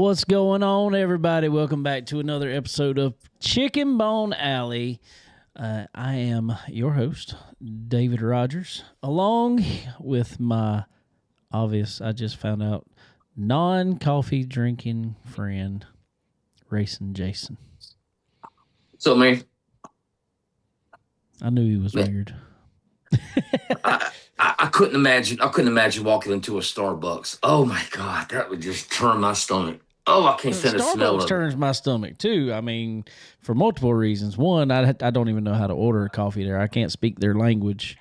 What's going on, everybody? Welcome back to another episode of Chicken Bone Alley. I am your host, David Rogers, along with my I just found out, non-coffee drinking friend, Racing Jason. So, man, I knew he was weird. I couldn't imagine. I couldn't imagine walking into a Starbucks. Oh my God, that would just turn my stomach. Oh, I can't stand the smell Starbucks of it. turns my stomach too. I mean, for multiple reasons. One, I don't even know how to order a coffee there. I can't speak their language.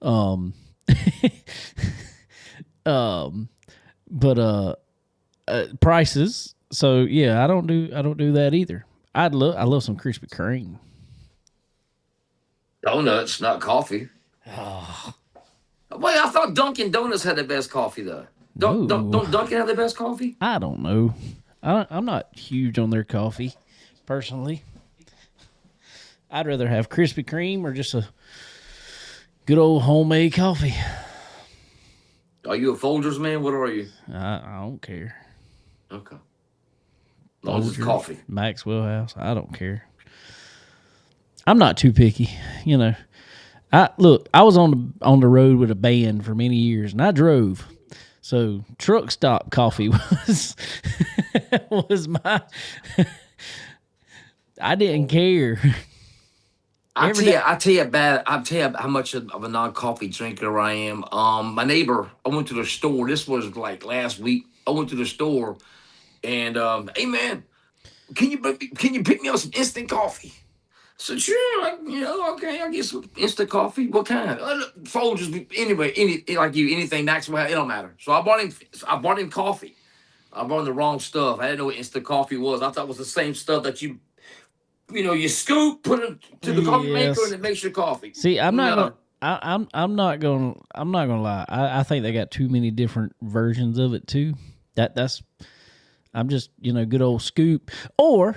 But prices. So yeah, I don't do that either. I love some Krispy Kreme. Donuts, not coffee. Oh, Wait, I thought Dunkin' Donuts had the best coffee though. Don't Dunkin' have the best coffee? I don't know. I'm not huge on their coffee, personally. I'd rather have Krispy Kreme or just a good old homemade coffee. Are you a Folgers man? What are you? I don't care. Okay. As long as it's coffee. Maxwell House. I don't care. I'm not too picky, you know. I was on the road with a band for many years, and I drove. So truck stop coffee was my. I didn't care. I tell you how much of a non-coffee drinker I am. My neighbor, I went to the store. This was like last week. I went to the store, and hey man, can you pick me up some instant coffee? So sure, okay, I'll get some instant coffee. What kind? Folgers, anyway, anything Maxwell, it don't matter. So I bought him coffee. I bought him the wrong stuff. I didn't know what instant coffee was. I thought it was the same stuff that you scoop, put it to the coffee maker, and it makes your coffee. See, I'm not gonna lie. I think they got too many different versions of it too. I'm just good old scoop or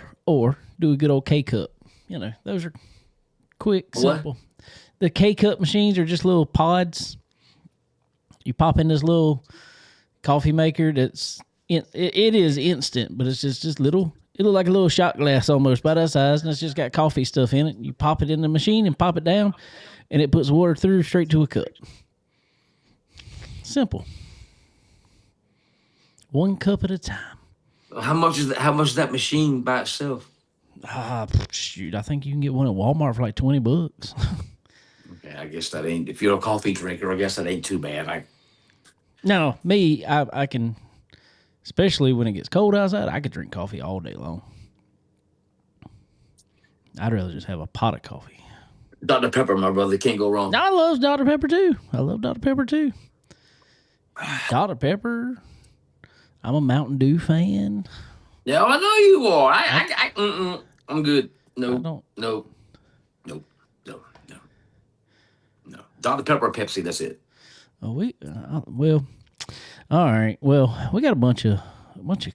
do a good old K cup. Those are quick, simple. What? The K-Cup machines are just little pods. You pop in this little coffee maker it is instant, but it's just little. It looks like a little shot glass almost by that size, and it's just got coffee stuff in it. You pop it in the machine and pop it down, and it puts water through straight to a cup. Simple. One cup at a time. How much is that machine by itself? Shoot, I think you can get one at Walmart for like $20. Okay, I guess that ain't. If you're a coffee drinker, I guess that ain't too bad. No, me, I can, especially when it gets cold outside, I could drink coffee all day long. I'd rather just have a pot of coffee. Dr. Pepper, my brother, can't go wrong. I love Dr. Pepper too. Dr. Pepper. I'm a Mountain Dew fan. Yeah, I know you are. I'm good. No. Dr. Pepper or Pepsi, that's it. Well, all right. Well, we got a bunch of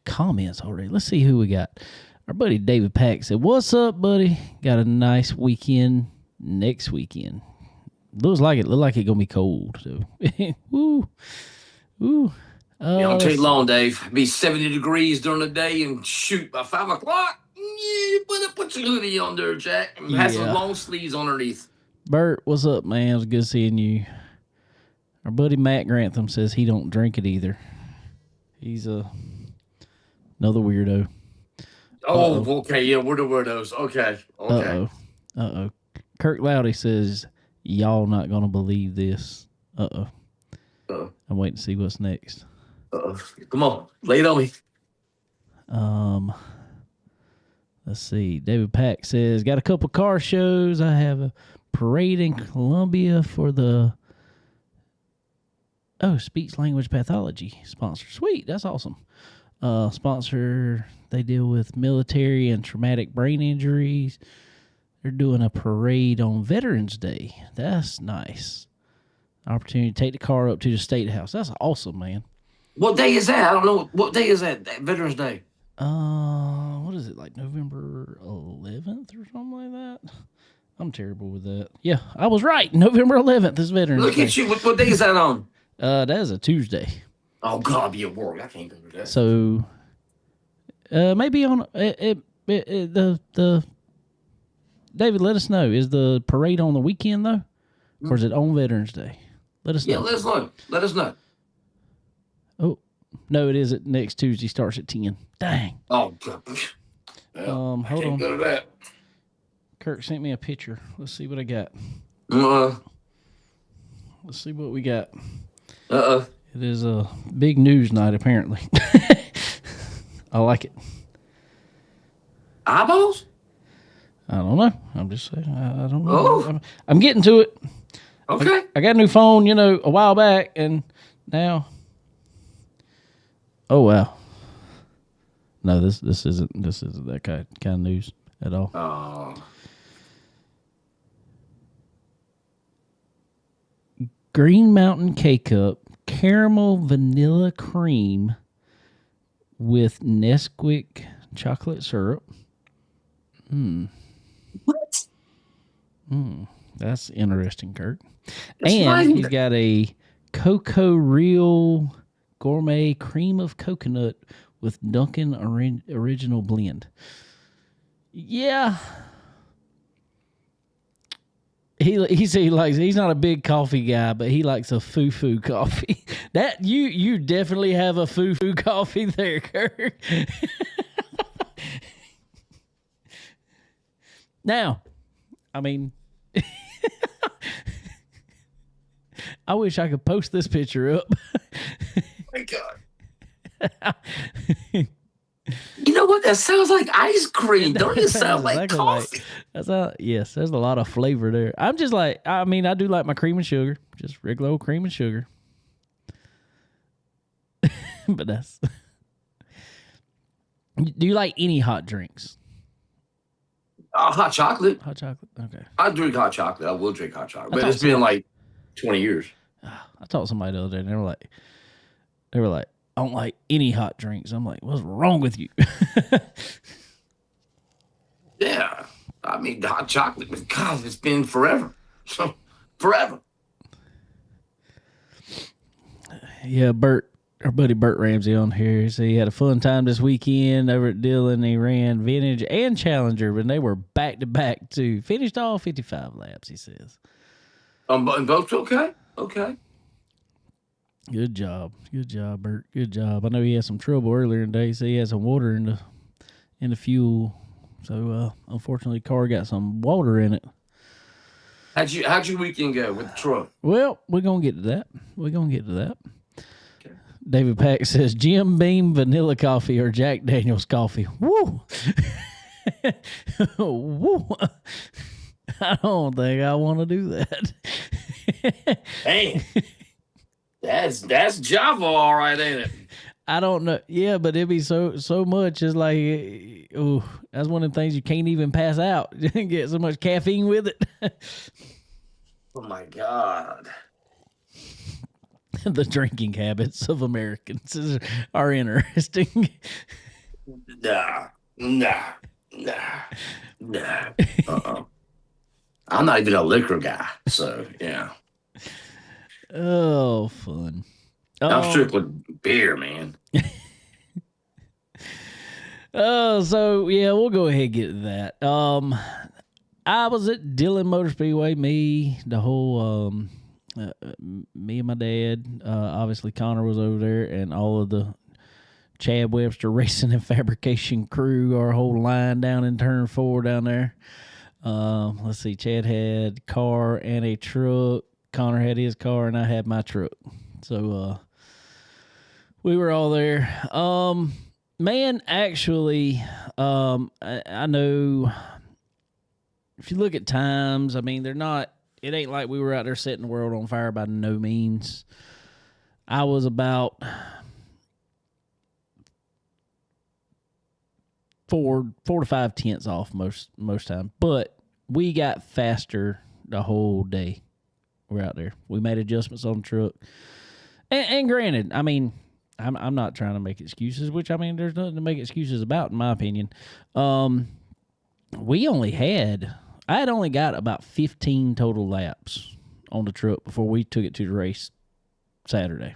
comments already. Let's see who we got. Our buddy David Pack said, "What's up, buddy? Got a nice weekend next weekend. Look like it's gonna be cold. So, woo. Don't take long, Dave. It'll be 70 degrees during the day, and shoot, by 5 o'clock, you better put your hoodie on there, Jack, and have some long sleeves underneath. Bert, what's up, man? It was good seeing you. Our buddy Matt Grantham says he don't drink it either. He's another weirdo. Okay, yeah, we're the weirdos. Okay. Uh-oh. Kirk Loudy says, y'all not going to believe this. I'm waiting to see what's next. Come on, lay it on me. Let's see. David Pack says, got a couple car shows. I have a parade in Columbia for the speech language pathology sponsor. Sweet, that's awesome. Sponsor, they deal with military and traumatic brain injuries. They're doing a parade on Veterans Day. That's nice. Opportunity to take the car up to the State House. That's awesome, man. What day is that? I don't know. What day is that? Veterans Day. What is it, like November 11th or something like that? I'm terrible with that. Yeah, I was right. November 11th is Veterans Day. Look at you. What day is that on? That is a Tuesday. Oh, God, be at work. I can't do that. So Maybe on the David. Let us know. Is the parade on the weekend though, or is it on Veterans Day? Let us know. Yeah, let us know. Let us know. Oh no, it is. Next Tuesday starts at 10. Dang. Oh, well, hold on. Go to that. Kirk sent me a picture. Let's see what I got. Let's see what we got. It is a big news night, apparently. I like it. Eyeballs? I don't know. I'm just saying. I don't know. Oh. I'm getting to it. Okay. I got a new phone, a while back, and now. Oh wow. No, this isn't that kind of news at all. Oh. Green Mountain K-Cup caramel vanilla cream with Nesquik chocolate syrup. What? That's interesting, Kurt. And he's got a Cocoa Real Gourmet Cream of Coconut with Dunkin' Original Blend. Yeah. He said he's not a big coffee guy, but he likes a foo-foo coffee. That you definitely have a foo-foo coffee there, Kirk. Now, I mean, I wish I could post this picture up. My God. You know what? That sounds like ice cream. Don't it sound like coffee? Yes, there's a lot of flavor there. I'm just like, I do like my cream and sugar. Just regular old cream and sugar. But that's... Do you like any hot drinks? Hot chocolate. Hot chocolate? Okay. I drink hot chocolate. I will drink hot chocolate. But it's been like 20 years. I talked to somebody the other day, and they were like, I don't like any hot drinks. I'm like, what's wrong with you? Yeah. The hot chocolate, God, it's been forever. So, forever. Yeah, our buddy Burt Ramsey on here. So he had a fun time this weekend over at Dillon. He ran Vintage and Challenger, but they were back to back too. Finished all 55 laps, he says. Both okay? Okay. Good job, Burt. Good job. I know he had some trouble earlier in the day, so he had some water in the fuel. So unfortunately, the car got some water in it. How'd your weekend go with the truck? Well, we're gonna get to that. Okay. David Pack says Jim Beam vanilla coffee or Jack Daniel's coffee. Woo! Woo! I don't think I want to do that. Hey. That's Java, all right, ain't it? I don't know. Yeah, but it'd be so much. It's like, oh, that's one of the things you can't even pass out. You get so much caffeine with it. Oh my God. The drinking habits of Americans are interesting. Nah. I'm not even a liquor guy, so yeah. Oh, fun. I'm strictly beer, man. So yeah, we'll go ahead and get to that. I was at Dillon Motor Speedway. Me, the whole me and my dad. Obviously, Connor was over there, and all of the Chad Webster Racing and Fabrication crew. Our whole line down in Turn 4 down there. Let's see. Chad had car and a truck. Connor had his car, and I had my truck. So we were all there. Man, actually, I know if you look at times, they're not, it ain't like we were out there setting the world on fire by no means. I was about 4 to 5 tenths off most time, but we got faster the whole day. We're out there. We made adjustments on the truck. And granted, I'm not trying to make excuses, which, there's nothing to make excuses about, in my opinion. I had only got about 15 total laps on the truck before we took it to the race Saturday.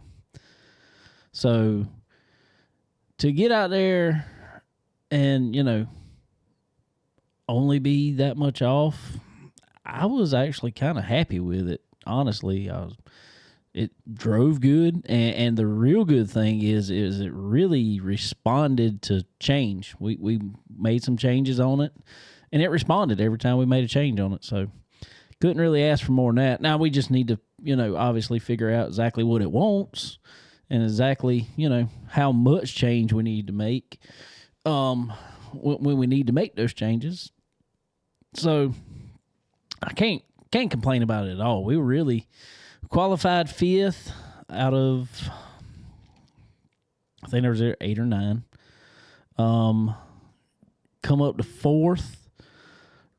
So to get out there and only be that much off, I was actually kind of happy with it. Honestly, it drove good, and the real good thing is it really responded to change. We made some changes on it, and it responded every time we made a change on it. So couldn't really ask for more than that. Now we just need to, obviously figure out exactly what it wants and exactly, how much change we need to make when we need to make those changes. So I can't complain about it at all. We were really qualified 5th out of, I think there was 8 or 9. Come up to 4th,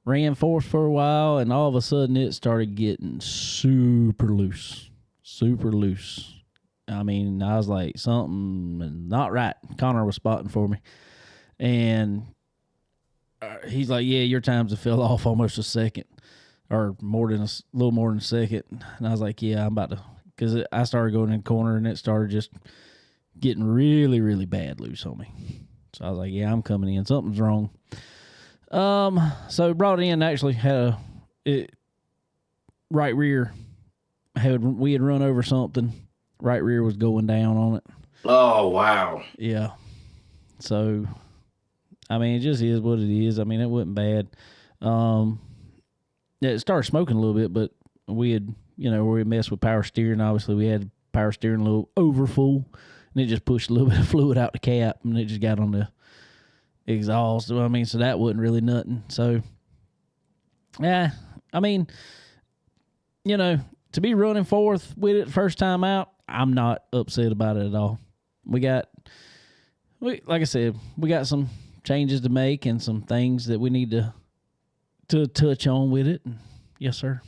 ran 4th for a while, and all of a sudden it started getting super loose. I mean, I was like, something not right. Connor was spotting for me, and he's like, yeah, your times have fell off almost a second, or little more than a second. And I was like, yeah, I'm about to, because I started going in the corner and it started just getting really, really bad loose on me. So I was like, yeah, I'm coming in. Something's wrong. So brought in, actually had right rear. We had run over something. Right rear was going down on it. Oh, wow. Yeah. So, I mean, it just is what it is. I mean, it wasn't bad. It started smoking a little bit, but we had, we messed with power steering. Obviously, we had power steering a little over full, and it just pushed a little bit of fluid out the cap, and it just got on the exhaust. I mean, so that wasn't really nothing. So, yeah, I mean, to be running 4th with it first time out, I'm not upset about it at all. Like I said, we got some changes to make and some things that we need to touch on with it. Yes, sir.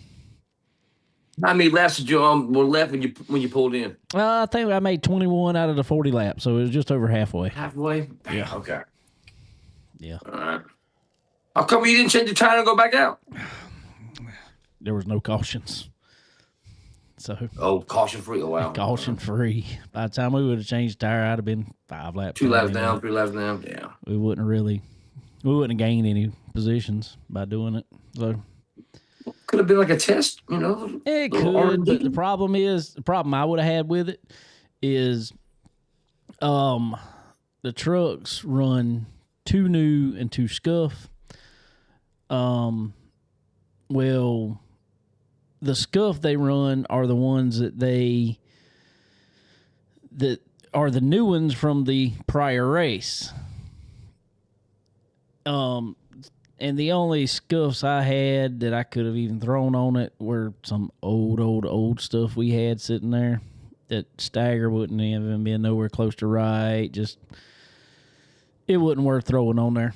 How many laps did you were left when you pulled in? I think I made 21 out of the 40 laps, so it was just over halfway. Halfway? Yeah. Okay. Yeah. All right. How come you didn't change the tire and go back out? There was no cautions. So caution free. Oh, wow. Caution free. By the time we would have changed the tire, I'd have been 5 laps. 2 laps down, 3 laps down. Yeah. We wouldn't have gained any positions by doing it. So could have been like a test, It could, but the problem I would have had with it is the trucks run 2 new and 2 scuff. Well, the scuff they run are the ones that are the new ones from the prior race. And the only scuffs I had that I could have even thrown on it were some old stuff we had sitting there that Stagger wouldn't even be nowhere close to right. Just, it wasn't worth throwing on there.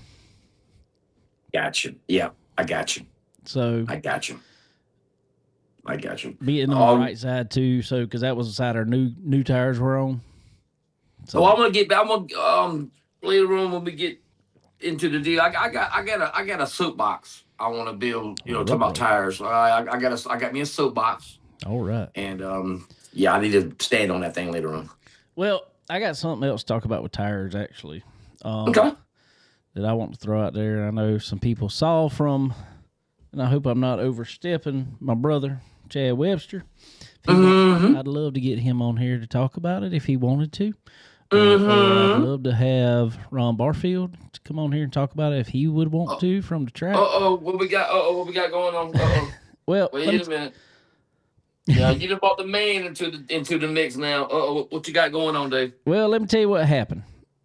Gotcha. Yeah, I got you. So I got you. Being on the right side too, so because that was the side our new tires were on. So I'm gonna later on when we get into the deal. I got a soapbox I want to build. Talk about tires. I got me a soapbox. All right. And I need to stand on that thing later on. Well, I got something else to talk about with tires actually. Okay. That I want to throw out there. I know some people saw from, and I hope I'm not overstepping my brother Chad Webster. I'd love to get him on here to talk about it if he wanted to. I'd love to have Ron Barfield to come on here and talk about it if he would want to from the track. What we got going on? Well, wait a minute. Yeah, you done brought the man into the mix now. What you got going on, Dave? Well, let me tell you what happened.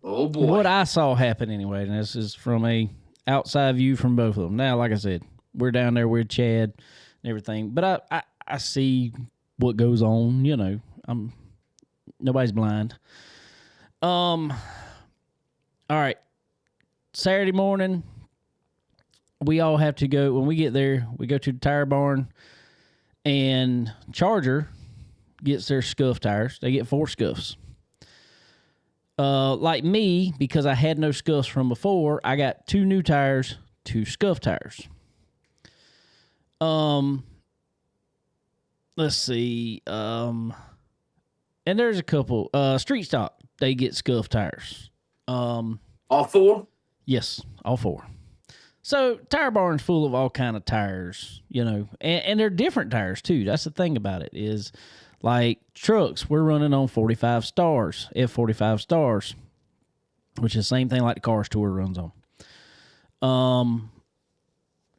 Oh boy. What I saw happen anyway, and this is from a outside view from both of them. Now, like I said, we're down there with Chad and everything, but I see what goes on. Nobody's blind. All right. Saturday morning, we all have to go. When we get there, we go to the tire barn, and Charger gets their scuff tires. They get 4 scuffs. Like me, because I had no scuffs from before, I got 2 new tires, 2 scuff tires. Let's see. And there's a couple. Street Stock, they get scuff tires. All 4? Yes, all four. So Tire Barn's full of all kind of tires, and they're different tires too. That's the thing about it is, like trucks, we're running on 45 stars, F45 stars, which is the same thing like the Cars Tour runs on.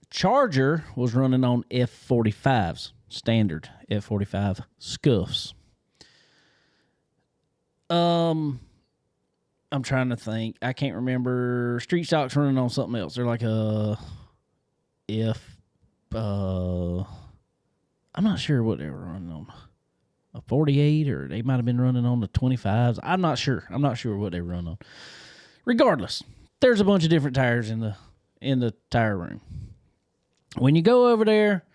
Charger was running on F45s, standard F45 scuffs. I'm trying to think. I can't remember. Street Stock's running on something else. They're like I'm not sure what they were running on. A 48, or they might have been running on the 25s. I'm not sure. What they run on. Regardless, there's a bunch of different tires in the tire room. When you go over there,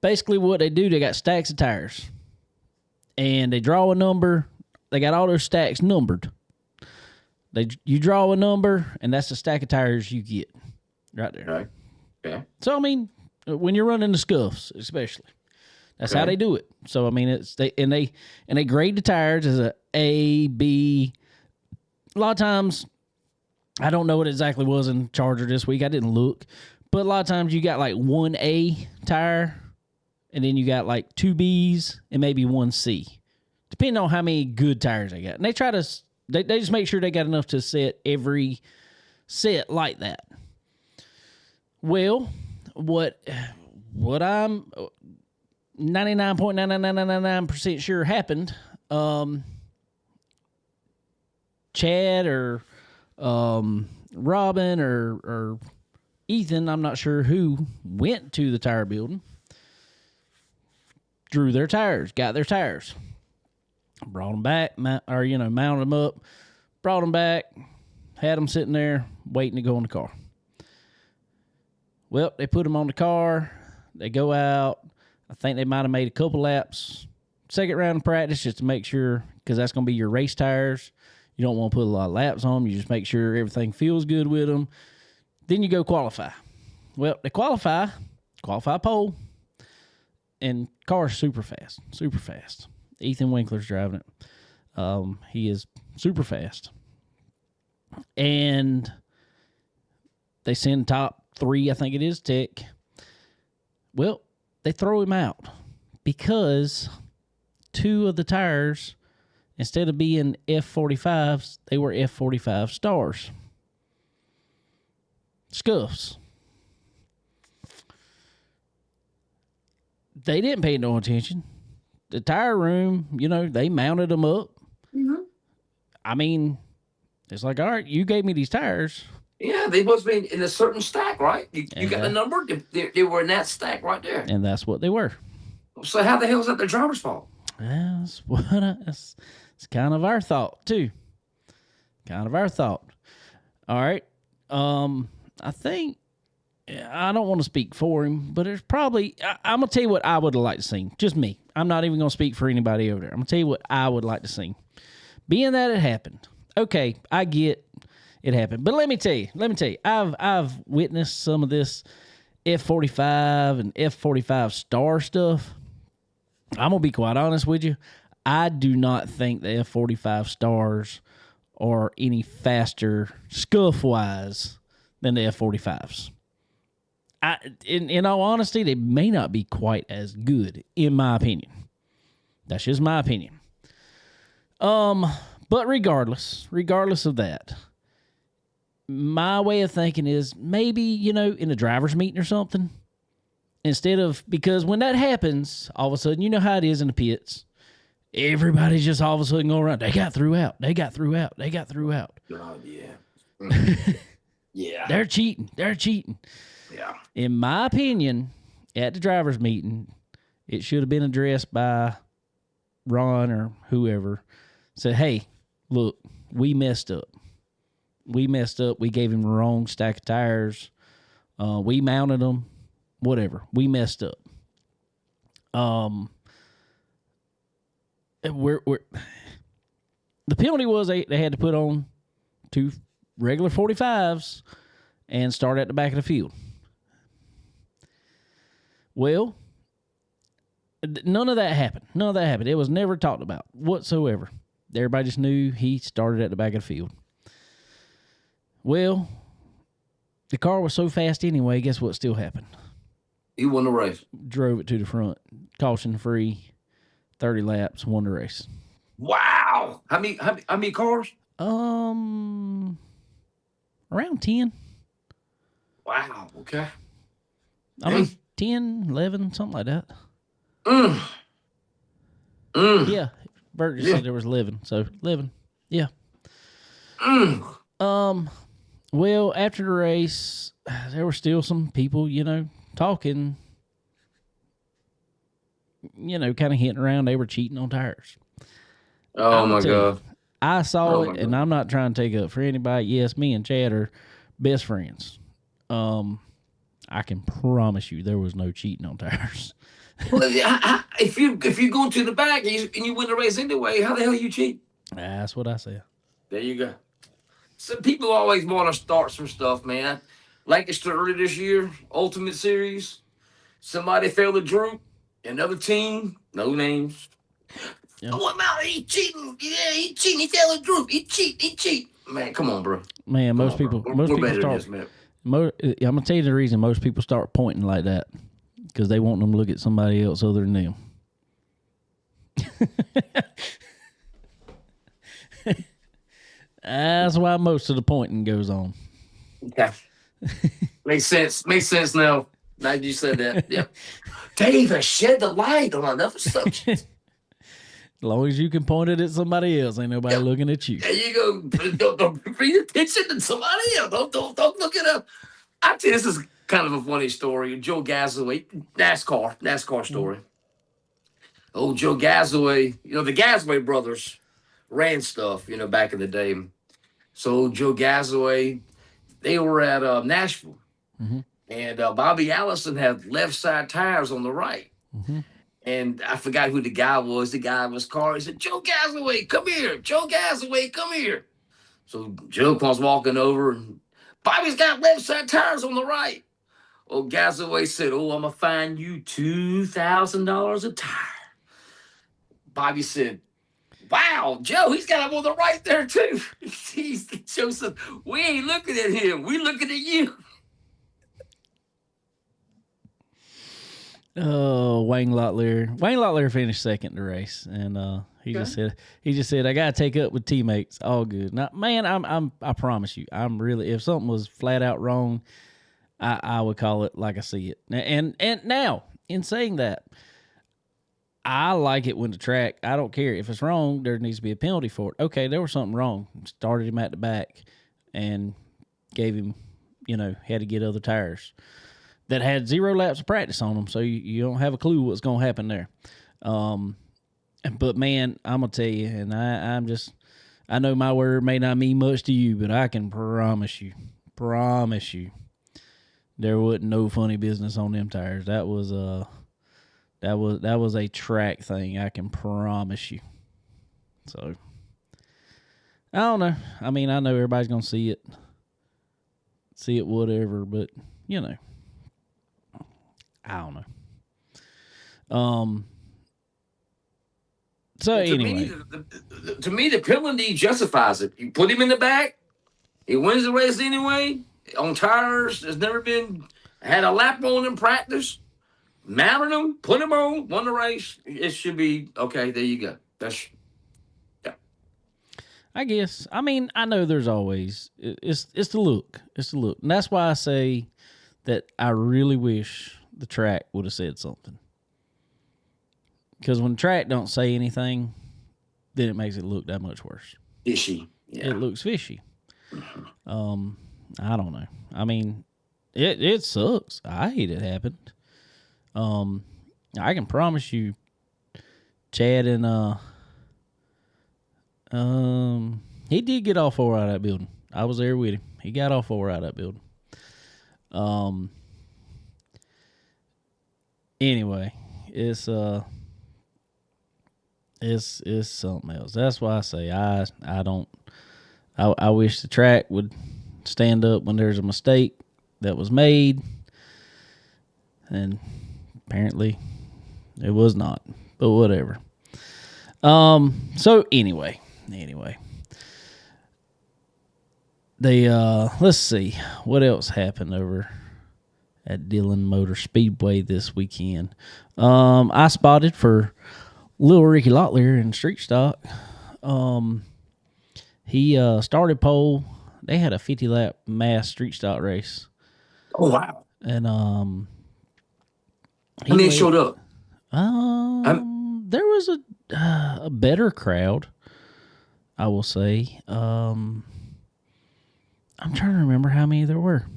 basically what they do, they got stacks of tires. And they draw a number. They got all those stacks numbered. You draw a number, and that's the stack of tires you get right there. Right. Yeah. So, I mean, when you're running the scuffs, especially, that's how they do it. So, I mean, they grade the tires as A, B. A lot of times, I don't know what exactly was in Charger this week. I didn't look. But a lot of times you got like 1A tire, and then you got like 2 Bs and maybe 1 C, depending on how many good tires they got. And they try to, they just make sure they got enough to set every set like that. Well, what I'm 99.99999% sure happened, Chad or Robin or Ethan, I'm not sure who, went to the tire building, drew their tires, got their tires, brought them back, mounted them up, brought them back, had them sitting there waiting to go in the car. Well, they put them on the car. They go out. I think they might have made a couple laps, second round of practice, just to make sure, because that's going to be your race tires. You don't want to put a lot of laps on them. You just make sure everything feels good with them. Then you go qualify. Well, they qualify pole, and car's super fast. Ethan Winkler's driving it. He is super fast. And they send top 3, I think it is, Tech. Well, they throw him out because 2 of the tires, instead of being F45s, they were F45 stars. Scuffs. They didn't pay no attention. The tire room, they mounted them up. Mm-hmm. I mean, it's like, all right, you gave me these tires. Yeah, they must be in a certain stack, right? You got the number? They were in that stack right there. And that's what they were. So how the hell is that their driver's fault? That's it's kind of our thought, too. All right. I think, I don't want to speak for him, but there's probably, I'm going to tell you what I would have liked to see. Just me. I'm not even going to speak for anybody over there. I'm going to tell you what I would like to see. Being that it happened. Okay, I get it happened. But let me tell you, I've witnessed some of this F45 and F45 star stuff. I'm going to be quite honest with you. I do not think the F45 stars are any faster scuff-wise than the F45s. In all honesty, they may not be quite as good, in my opinion. That's just my opinion. But regardless of that, my way of thinking is maybe, in a driver's meeting or something, instead of, because when that happens, all of a sudden, you know how it is in the pits. Everybody's just all of a sudden going around. They got through out. Oh, yeah. Yeah. They're cheating. Yeah. In my opinion, at the driver's meeting, it should have been addressed by Ron or whoever. Said, hey, look, we messed up. We gave him the wrong stack of tires. We mounted them. Whatever. We messed up. The penalty was they had to put on 2 regular 45s and start at the back of the field. Well, none of that happened. It was never talked about whatsoever. Everybody just knew he started at the back of the field. Well, The car was so fast anyway. Guess what still happened? He won the race. Drove it to the front, caution free, 30 laps, won the race. Wow! How many cars? Around 10. Wow. Okay. I mean, 10, 11, something like that. Yeah, Bert just said there was 11, so 11. Yeah. Well, after the race, there were still some people, talking, kind of hitting around. They were cheating on tires. Oh, my God. I saw it, and I'm not trying to take up for anybody. Yes, me and Chad are best friends. I can promise you there was no cheating on tires. Well, if you go to the back and you win the race anyway, how the hell you cheat? That's what I said. There you go. So people always want to start some stuff, man. Like it's earlier this year, Ultimate Series. Somebody failed to droop. Another team, no names. Yeah. Oh, no, he cheating. Yeah, he cheating. He failed to droop. He cheat. Man, come on, bro. Man, most people start. I'm gonna tell you the reason most people start pointing like that, because they want them to look at somebody else other than them. That's why most of the pointing goes on. Okay. Makes sense now. Now you said that. Yeah. Dave, shed the light on another subject. As long as you can point it at somebody else, ain't nobody looking at you. There you go. Don't pay attention to somebody else. Don't look it up. I tell you, this is kind of a funny story. Joe Gasaway, NASCAR story. Oh, Joe Gasaway, the Gasaway brothers ran stuff, back in the day. So Joe Gasaway, they were at Nashville, and Bobby Allison had left side tires on the right. And I forgot who the guy was. The guy in his car. He said, "Joe Gasaway, come here. Joe Gasaway, come here." So Joe comes walking over, and Bobby's got left side tires on the right. Oh, Gasaway said, "Oh, I'm going to fine you $2,000 a tire." Bobby said, "Wow, Joe, he's got them on the right there, too." Joe said, "We ain't looking at him. We looking at you." Oh, Wayne Lottler finished second in the race, and he just said, "I gotta take up with teammates. All good." Now, man, I promise you, I'm really, if something was flat out wrong, I would call it like I see it. And now, in saying that, I like it when the track, I don't care if it's wrong. There needs to be a penalty for it. Okay, there was something wrong. Started him at the back and gave him, had to get other tires that had 0 laps of practice on them, so you don't have a clue what's going to happen there. But, man, I'm going to tell you, and I know my word may not mean much to you, but I can promise you, there wasn't no funny business on them tires. That was a track thing, I can promise you. So, I don't know. I mean, I know everybody's going to see it whatever, but, I don't know. So anyway, to me, the penalty justifies it. You put him in the back, he wins the race anyway. On tires, there's never been had a lap on in practice. Mounted him, put him on, won the race. It should be okay. There you go. I guess. I mean, I know there's always it's the look. It's the look, and that's why I say that I really wish the track would have said something. Because when the track don't say anything, then it makes it look that much worse. Fishy. Yeah. It looks fishy. I don't know. I mean, it sucks. I hate it happened. I can promise you, Chad and he did get all 4 out of that building. I was there with him. He got all 4 out of that building. Anyway, it's something else. That's why I say I wish the track would stand up when there's a mistake that was made, and apparently it was not. But whatever. So anyway, They let's see what else happened over at Dillon Motor Speedway this weekend. I spotted for Little Ricky Locklear in street stock. He started pole. They had a 50-lap mass street stock race. Oh wow! And how many showed up? There was a better crowd, I will say. I'm trying to remember how many there were.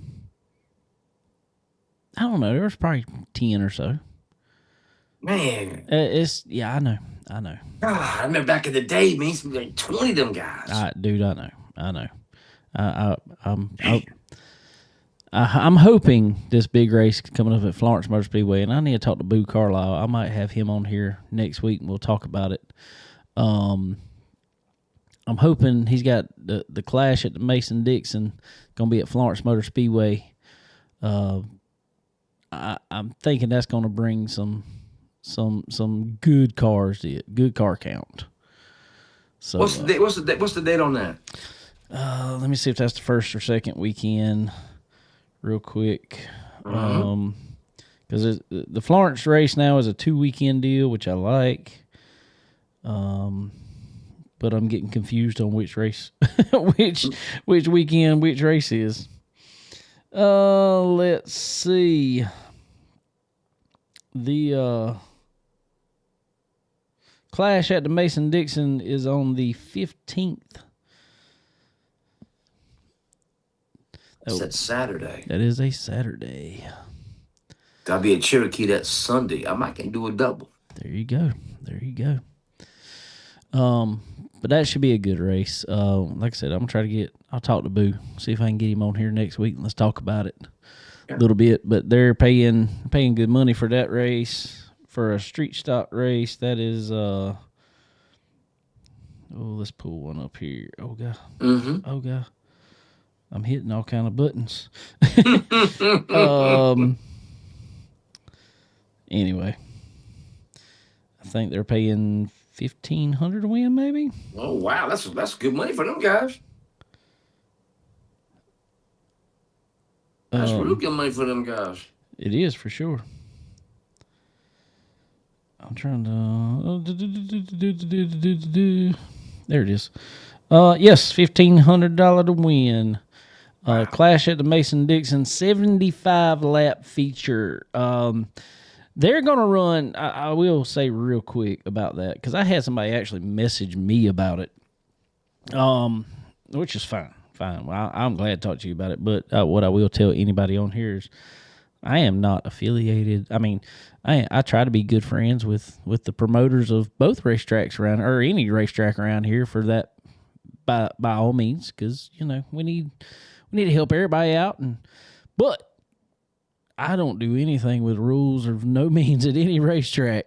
I don't know. There was probably 10 or so. Man, I know. God, I remember back in the day, man, used to be like 20 of them guys. Dude, I know. I'm hoping this big race coming up at Florence Motor Speedway, and I need to talk to Boo Carlisle. I might have him on here next week, and we'll talk about it. I'm hoping he's got the Clash at the Mason-Dixon going to be at Florence Motor Speedway. I'm thinking that's going to bring some good cars, good car count. So what's the date on that? Let me see if that's the first or second weekend, real quick. Because the Florence race now is a 2-weekend deal, which I like. But I'm getting confused on which race, which weekend, which race is. Let's see. The Clash at the Mason-Dixon is on the 15th. That's Saturday. That is a Saturday. Gotta be at Cherokee that Sunday. I might can do a double. There you go. But that should be a good race. Like I said, I'll talk to Boo, see if I can get him on here next week, and let's talk about it a little bit. But they're paying good money for that race. For a street stock race, that is let's pull one up here. Oh god. Oh god. I'm hitting all kind of buttons. Anyway, I think they're paying $1,500 to win, maybe. Oh wow, that's good money for them guys. That's real good money for them guys. It is for sure. I'm trying to. There it is. Yes, $1,500 to win. Wow. Clash at the Mason-Dixon 75-lap feature. They're going to run. I will say real quick about that because I had somebody actually message me about it. Which is fine. Well, I'm glad to talk to you about it. But what I will tell anybody on here is, I am not affiliated. I mean, I try to be good friends with the promoters of both racetracks around, or any racetrack around here for that, by all means, because we need to help everybody out. But I don't do anything with rules of no means at any racetrack.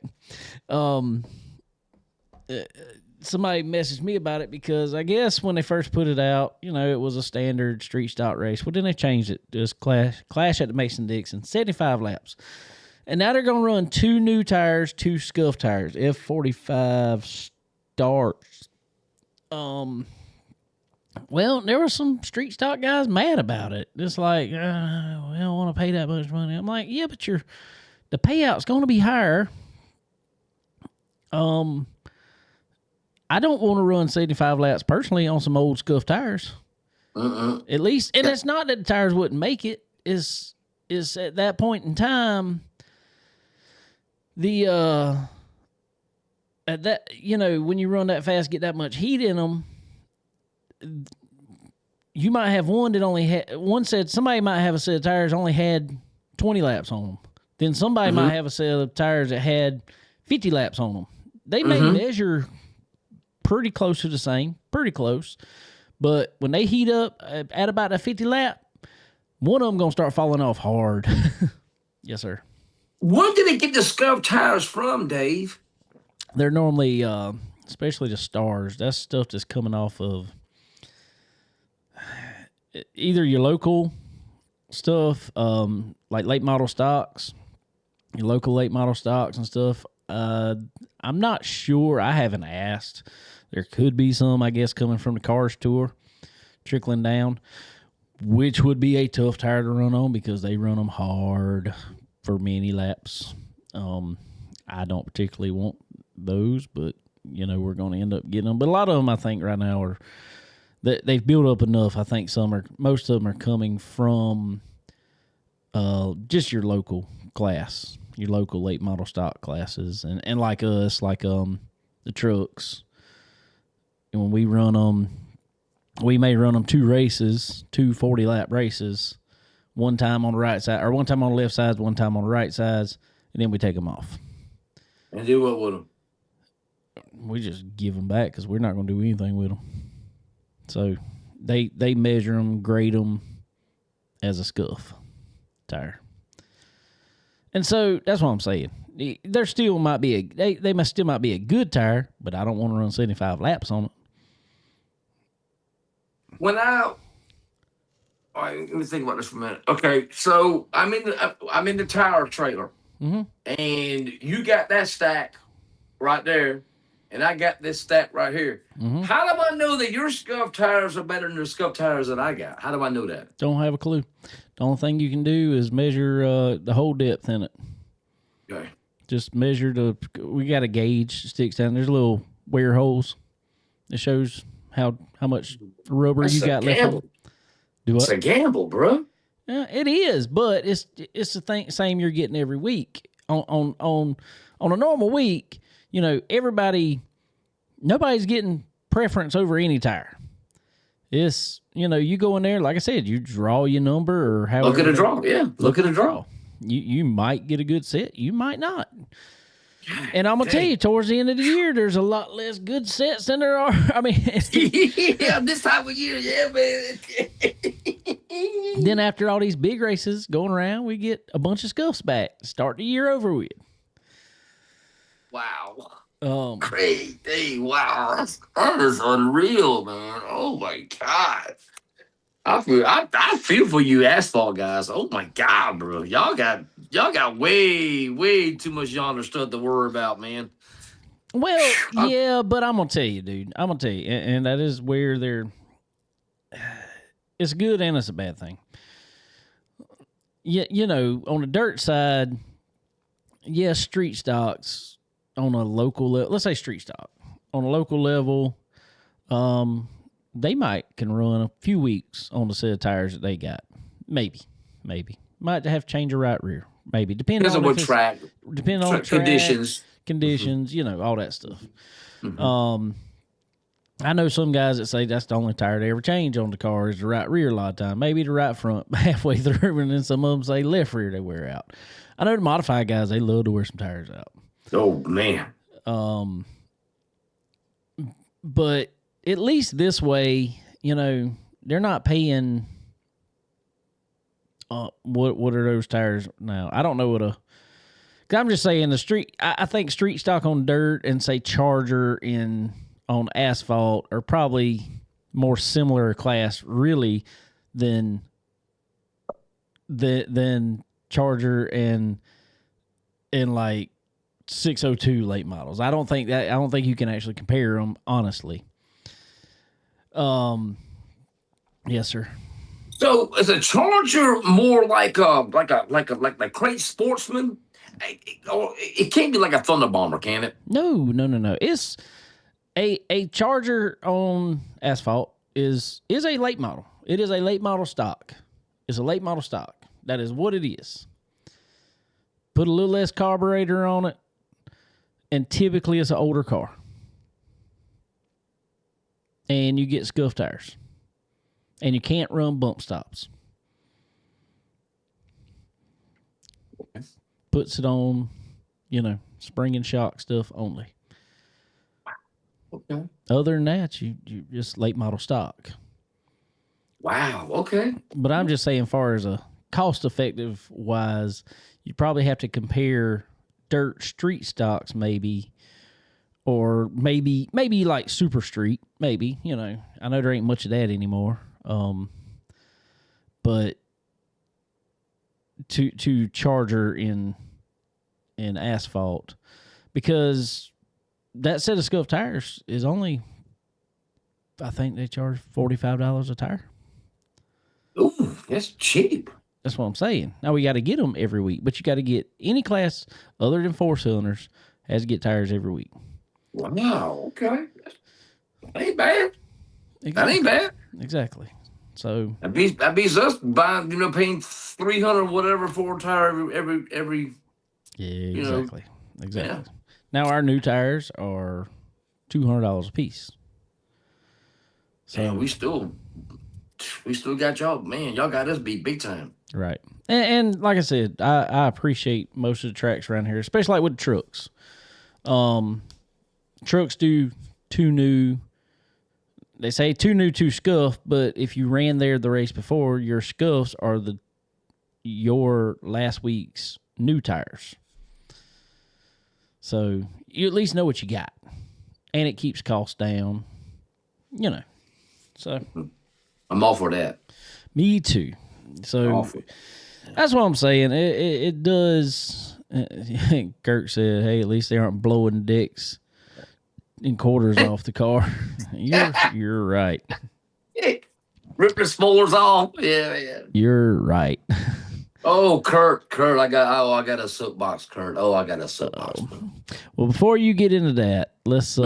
Somebody messaged me about it because I guess when they first put it out, it was a standard street stock race. Well, then they changed it to Clash at the Mason-Dixon, 75 laps. And now they're going to run 2 new tires, 2 scuff tires, F45 starts. Well, there were some street stock guys mad about it. Just like, we don't want to pay that much money. I'm like, yeah, but the payout's going to be higher. I don't want to run 75 laps personally on some old scuff tires. At least, and it's not that the tires wouldn't make it. Is at that point in time, at that when you run that fast, get that much heat in them, you might have one that only had somebody might have a set of tires only had 20 laps on them. Then somebody might have a set of tires that had 50 laps on them. They may measure pretty close to the same, pretty close. But when they heat up at about a 50 lap, one of them going to start falling off hard. Yes, sir. Where did they get the scuff tires from, Dave? They're normally, especially the Stars, that's stuff that's coming off of either your local stuff, like late model stocks, your local late model stocks and stuff. I'm not sure. I haven't asked. There could be some, I guess, coming from the Cars Tour. trickling down, which would be a tough tire to run on because they run them hard for many laps. I don't particularly want those, but we're going to end up getting them. But a lot of them, I think, right now are they've built up enough. I think most of them are coming from just your local class, your local late model stock classes, and like us, like the trucks. And when we run them, we may run them 2 races, 2 40-lap races, one time on the right side, or one time on the left side, one time on the right sides, and then we take them off. And do what with them? We just give them back because we're not going to do anything with them. So they measure them, grade them as a scuff tire. And so that's what I'm saying. There still might be they still might be a good tire, but I don't want to run 75 laps on it. All right, let me think about this for a minute. Okay, so I'm in the tire trailer, and you got that stack right there, and I got this stack right here. How do I know that your scuff tires are better than the scuff tires that I got? How do I know that? Don't have a clue. The only thing you can do is measure the hole depth in it. Okay. Just measure we got a gauge sticks down. There's little wear holes. It shows how much rubber you got left. Do what? It's a gamble, bro. Yeah, it is, but it's the same you're getting every week. On a normal week, nobody's getting preference over any tire. It's you go in there, like I said, you draw your number or however. Look at a draw, yeah. Look at a draw. You might get a good set, you might not. And I'm gonna tell you, towards the end of the year, there's a lot less good sets than there are. I mean, yeah, this time of year, yeah, man. Then after all these big races going around, we get a bunch of scuffs back. Start the year over with. Wow. Crazy. Wow. That is unreal, man. Oh my God. I feel for you asphalt guys. Oh my God, bro. Y'all got way too much yonder stuff to worry about, man. Well, yeah, but I'm gonna tell you, dude. I'm gonna tell you, and that is where it's good and it's a bad thing. Yeah, on the dirt side, street stocks on a local level. Let's say street stock on a local level. They can run a few weeks on the set of tires that they got. Maybe. Might have to change a right rear. Maybe. Depending on what track. Depending on conditions. Conditions, all that stuff. I know some guys that say that's the only tire they ever change on the car is the right rear a lot of time. Maybe the right front halfway through, and then some of them say left rear they wear out. I know the modified guys, they love to wear some tires out. Oh, man. But at least this way, they're not paying. What are those tires now? I don't know cause I'm just saying the street. I think street stock on dirt and say Charger on asphalt are probably more similar class, really, than Charger and like 602 late models. I don't think you can actually compare them, honestly. Yes, sir. So is a Charger more like a Crate Sportsman? It can't be like a Thunder Bomber, can it? No. It's a Charger on asphalt is a late model. It is a late model stock. It's a late model stock. That is what it is. Put a little less carburetor on it, and typically it's an older car. And you get scuff tires. And you can't run bump stops. Okay. Puts it on, spring and shock stuff only. Okay. Other than that, you just late model stock. Wow. Okay. But I'm just saying, far as a cost effective wise, you probably have to compare dirt street stocks maybe, or maybe like super street, maybe, I know there ain't much of that anymore. But to Charger in asphalt, because that set of scuff tires is only I think they charge $45 a tire. Ooh, that's cheap. That's what I'm saying. Now we got to get them every week, but you got to get any class other than 4-cylinders has to get tires every week. Wow. Okay. That ain't bad. Exactly. That ain't bad. Exactly. So that beats us buying, paying $300 whatever for a tire every. Yeah, exactly. Exactly. Yeah. Now our new tires are $200 a piece. So man, we still got y'all. Man, y'all got us beat big time. Right. And like I said, I appreciate most of the tracks around here, especially like with the trucks. Trucks do 2 new. They say 2 new, 2 scuff, but if you ran there the race before, your scuffs are your last week's new tires. So you at least know what you got, and it keeps costs down. So I'm all for that. Me too. So that's what I'm saying. It does. Kirk said, "Hey, at least they aren't blowing dicks and quarters off the car." You're right. Rip the spoilers off. Yeah. You're right. Oh, Kurt, I got a soapbox, Kurt. Oh, I got a soapbox. Well, before you get into that, let's see.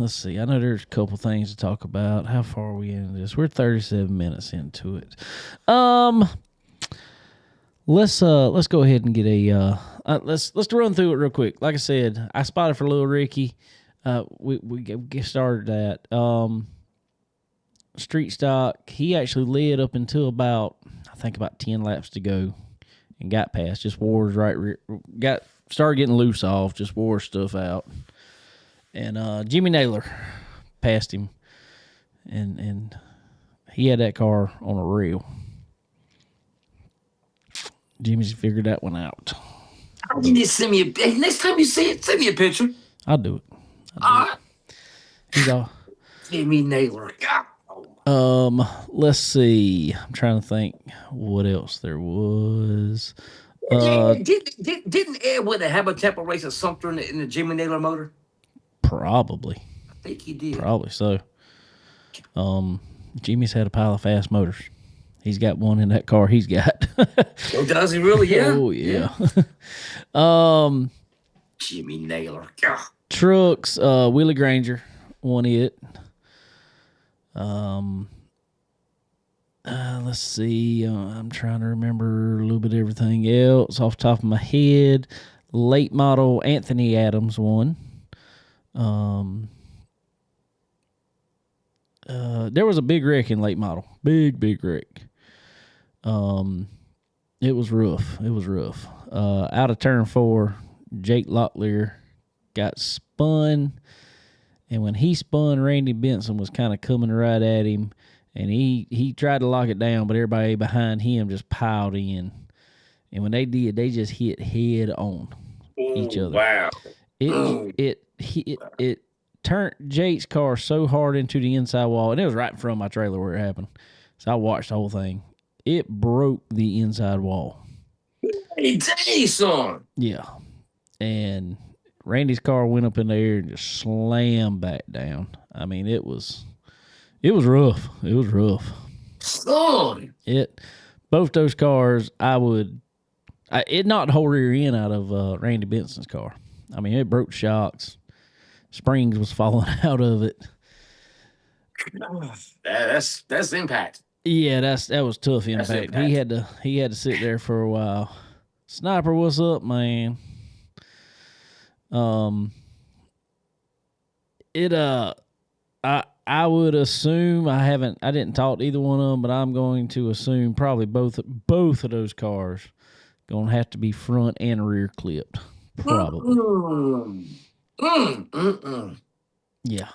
I know there's a couple things to talk about. How far are we into this? We're 37 minutes into it. Let's go ahead and get let's run through it real quick. Like I said, I spotted for Little Ricky. We get started at street stock. He actually led up until about 10 laps to go and got past. Just wore his started getting loose off, just wore stuff out. And Jimmy Naylor passed him, and he had that car on a reel. Jimmy's figured that one out. You need to send me next time you see it, send me a picture. I'll do it. He's all Jimmy Naylor. Let's see. I'm trying to think what else there was. Didn't Ed win a Habitat race or something in the Jimmy Naylor motor? Probably. I think he did. Probably so. Jimmy's had a pile of fast motors. He's got one in that car he's got. Oh, does he really? Yeah. Oh, yeah. Jimmy Naylor. Trucks, Willie Granger won it. Let's see. I'm trying to remember a little bit of everything else off the top of my head. Late model Anthony Adams won. There was a big wreck in late model. Big wreck. It was rough. Out of turn 4, Jake Locklear got spun. And when he spun, Randy Benson was kind of coming right at him. And he tried to lock it down, but everybody behind him just piled in. And when they did, they just hit head on each other. Wow. It turned Jake's car so hard into the inside wall, and it was right in front of my trailer where it happened. So I watched the whole thing. It broke the inside wall. Hey, dang, son. Yeah. And Randy's car went up in the air and just slammed back down. I mean, it was rough. It was rough. Son. Both those cars, it knocked the whole rear end out of Randy Benson's car. I mean, it broke shocks. Springs was falling out of it. That's impact. Yeah, that was tough impact. He had to sit there for a while. Sniper, what's up, man? I would assume I didn't talk to either one of them, but I'm going to assume probably both of those cars gonna have to be front and rear clipped. Probably. Yeah.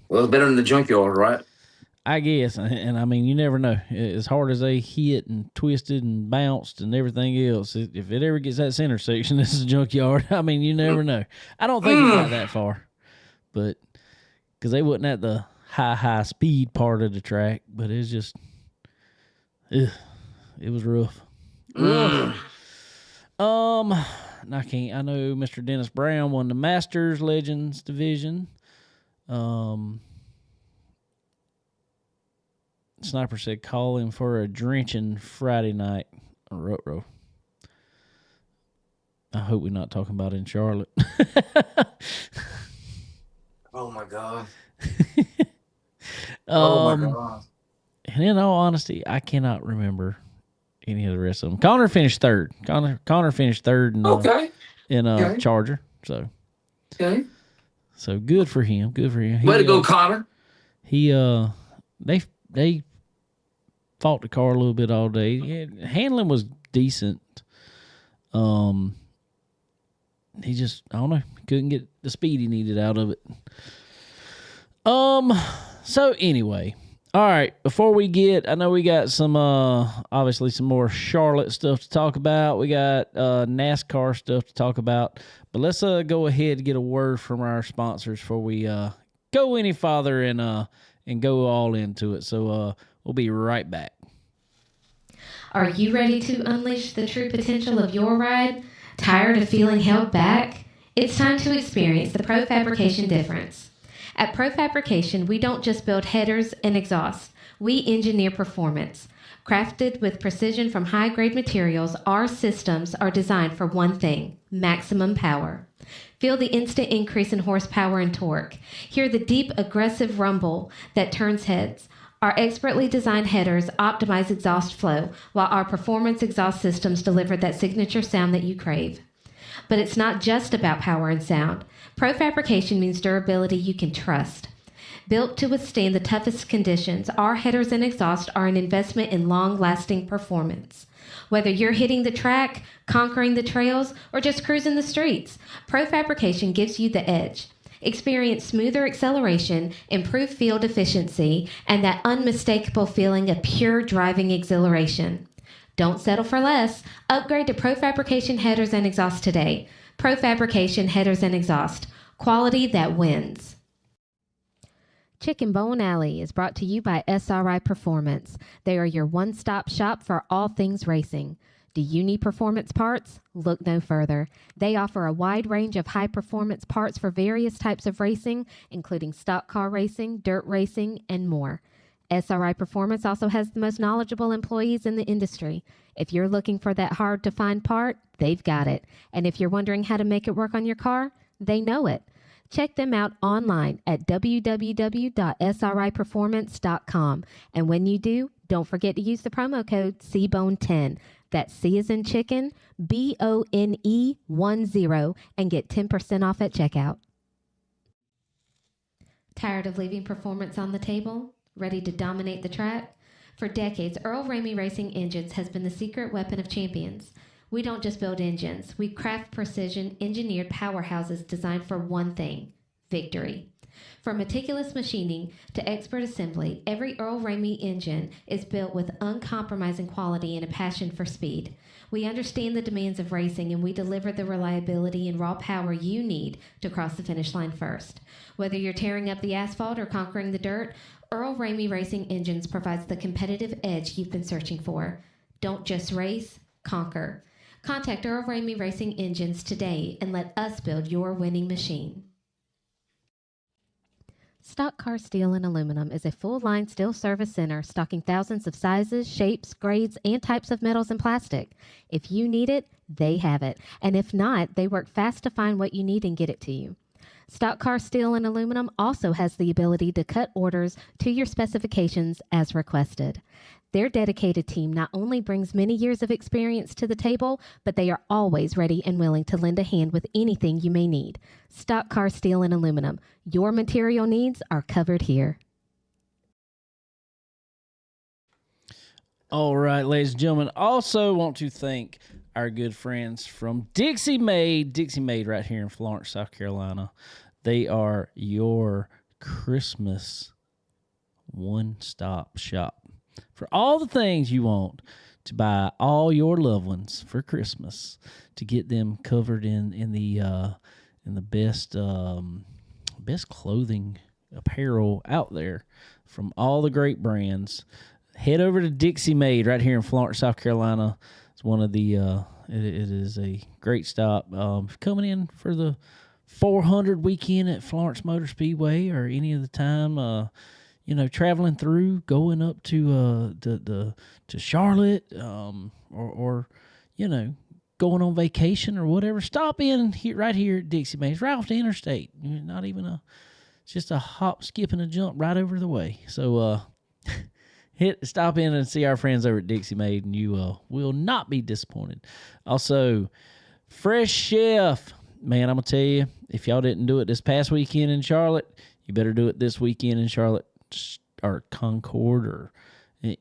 Well, it's better than the junkyard, right? I guess, and I mean, you never know. As hard as they hit and twisted and bounced and everything else, if it ever gets that center section, this is a junkyard. I mean, you never know. I don't think it got that far, but because they wasn't at the high speed part of the track, but it's just, it was rough. I know Mr. Dennis Brown won the Masters Legends division. Sniper said, call him for a drenching Friday night. Ruh-roh. I hope we're not talking about in Charlotte. Oh my God. Oh my God. And in all honesty, I cannot remember any of the rest of them. Connor finished third. Connor finished third in Charger. So good for him. Good for him. Way to go, Connor. They fought the car a little bit all day. Yeah, handling was decent. He just, I don't know, couldn't get the speed he needed out of it. So anyway, all right, before we I know we got some, obviously some more Charlotte stuff to talk about. We got NASCAR stuff to talk about, but let's go ahead and get a word from our sponsors before we go any farther and go all into it. So we'll be right back. Are you ready to unleash the true potential of your ride? Tired of feeling held back? It's time to experience the Pro Fabrication difference. At Pro Fabrication, we don't just build headers and exhausts. We engineer performance. Crafted with precision from high-grade materials, our systems are designed for one thing: maximum power. Feel the instant increase in horsepower and torque. Hear the deep, aggressive rumble that turns heads. Our expertly designed headers optimize exhaust flow, while our performance exhaust systems deliver that signature sound that you crave. But it's not just about power and sound. Pro Fabrication means durability you can trust. Built to withstand the toughest conditions, our headers and exhaust are an investment in long-lasting performance. Whether you're hitting the track, conquering the trails, or just cruising the streets, Pro Fabrication gives you the edge. Experience smoother acceleration, improved field efficiency, and that unmistakable feeling of pure driving exhilaration. Don't settle for less. Upgrade to Pro Fabrication headers and exhaust today. Pro Fabrication headers and exhaust. Quality that wins. Chicken Bone Alley is brought to you by SRI Performance. They are your one-stop shop for all things racing. Do you need performance parts? Look no further. They offer a wide range of high-performance parts for various types of racing, including stock car racing, dirt racing, and more. SRI Performance also has the most knowledgeable employees in the industry. If you're looking for that hard-to-find part, they've got it. And if you're wondering how to make it work on your car, they know it. Check them out online at www.sriperformance.com. And when you do, don't forget to use the promo code CBONE10. That's C as in chicken, BONE10, and get 10% off at checkout. Tired of leaving performance on the table? Ready to dominate the track? For decades, Earl Ramey Racing Engines has been the secret weapon of champions. We don't just build engines. We craft precision, engineered powerhouses designed for one thing: victory. From meticulous machining to expert assembly, every Earl Ramey engine is built with uncompromising quality and a passion for speed. We understand the demands of racing, and we deliver the reliability and raw power you need to cross the finish line first. Whether you're tearing up the asphalt or conquering the dirt, Earl Ramey Racing Engines provides the competitive edge you've been searching for. Don't just race, conquer. Contact Earl Ramey Racing Engines today and let us build your winning machine. Stock Car Steel and Aluminum is a full-line steel service center stocking thousands of sizes, shapes, grades, and types of metals and plastic. If you need it, they have it. And if not, they work fast to find what you need and get it to you. Stock Car Steel and Aluminum also has the ability to cut orders to your specifications as requested. Their dedicated team not only brings many years of experience to the table, but they are always ready and willing to lend a hand with anything you may need. Stock Car Steel and Aluminum. Your material needs are covered here. All right, ladies and gentlemen. Also want to thank our good friends from Dixie Made. Dixie Made right here in Florence, South Carolina. They are your Christmas one-stop shop for all the things you want to buy all your loved ones for Christmas, to get them covered in the best clothing apparel out there from all the great brands. Head over to Dixie Made right here in Florence, South Carolina. It's one of the it is a great stop. Coming in for the 400 weekend at Florence Motor Speedway, or any of the time, traveling through, going up to to Charlotte, or going on vacation or whatever, stop in right here at Dixie Mae's, right off the interstate. Not even it's just a hop, skip, and a jump right over the way. So stop in and see our friends over at Dixie Mae, and you will not be disappointed. Also, Fresh Chef. Man, I'm going to tell you, if y'all didn't do it this past weekend in Charlotte, you better do it this weekend in Charlotte or Concord or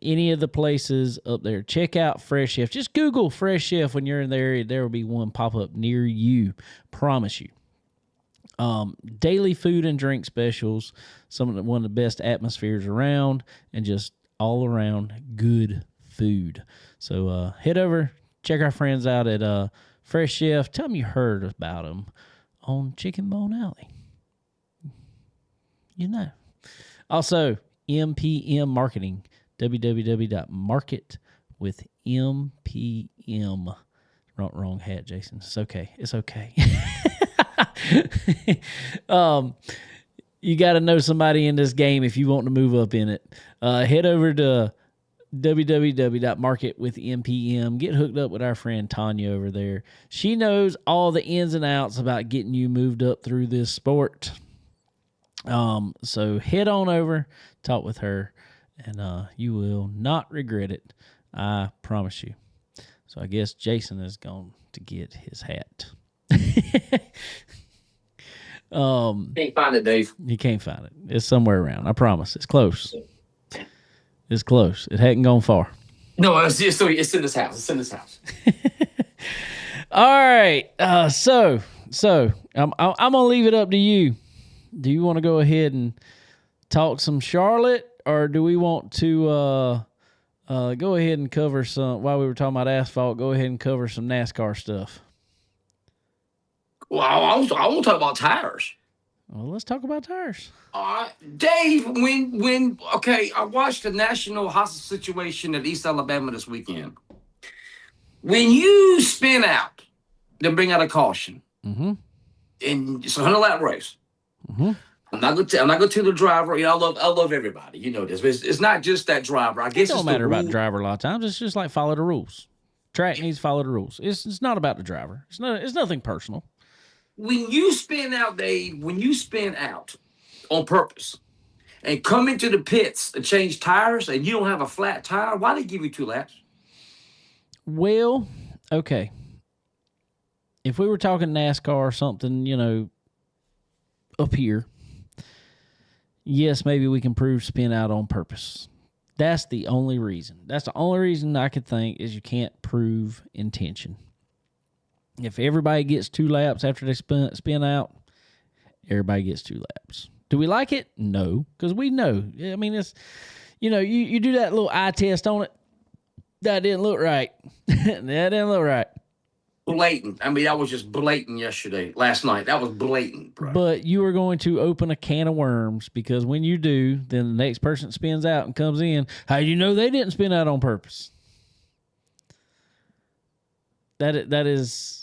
any of the places up there. Check out Fresh Chef. Just Google Fresh Chef when you're in there. There will be one pop up near you. Promise you. Daily food and drink specials. One of the best atmospheres around, and just all around good food. So head over, check our friends out at Fresh Chef. Tell them you heard about them on Chicken Bone Alley. Also, MPM Marketing. www.marketwithmpm. Wrong hat, Jason. It's okay. You got to know somebody in this game if you want to move up in it. Head over to www.marketwithmpm. Get hooked up with our friend Tanya over there. She knows all the ins and outs about getting you moved up through this sport. So head on over, talk with her, and you will not regret it. I promise you. So I guess Jason is going to get his hat. Can't find it, Dave. You can't find it. It's somewhere around. I promise. It's close. It's close. It hadn't gone far. No, it's in this house. It's in this house. All right. So I'm gonna leave it up to you. Do you want to go ahead and talk some Charlotte, or do we want to go ahead and cover some, while we were talking about asphalt, go ahead and cover some NASCAR stuff? Well, I want to talk about tires. Well, let's talk about tires. Dave, I watched the national hostage situation at East Alabama this weekend. When you spin out, then bring out a caution, and it's a 100-lap race. I'm not gonna tell the driver. I love everybody. You know this. But it's not just that driver. I guess it don't matter about the driver a lot of times. It's just like follow the rules. Track needs to follow the rules. It's not about the driver. It's nothing personal. When you spin out, Dave, on purpose and come into the pits and change tires and you don't have a flat tire, why they give you 2 laps? Well, okay. If we were talking NASCAR or something, up here, yes, maybe we can prove spin out on purpose. That's the only reason. That's the only reason I could think is you can't prove intention. If everybody gets 2 laps after they spin out, everybody gets 2 laps. Do we like it? No, because we know. I mean, it's, you do that little eye test on it. That didn't look right. That didn't look right. Blatant. I mean, that was just blatant last night. That was blatant, bro. But you are going to open a can of worms, because when you do, then the next person spins out and comes in. How do you know they didn't spin out on purpose? That is...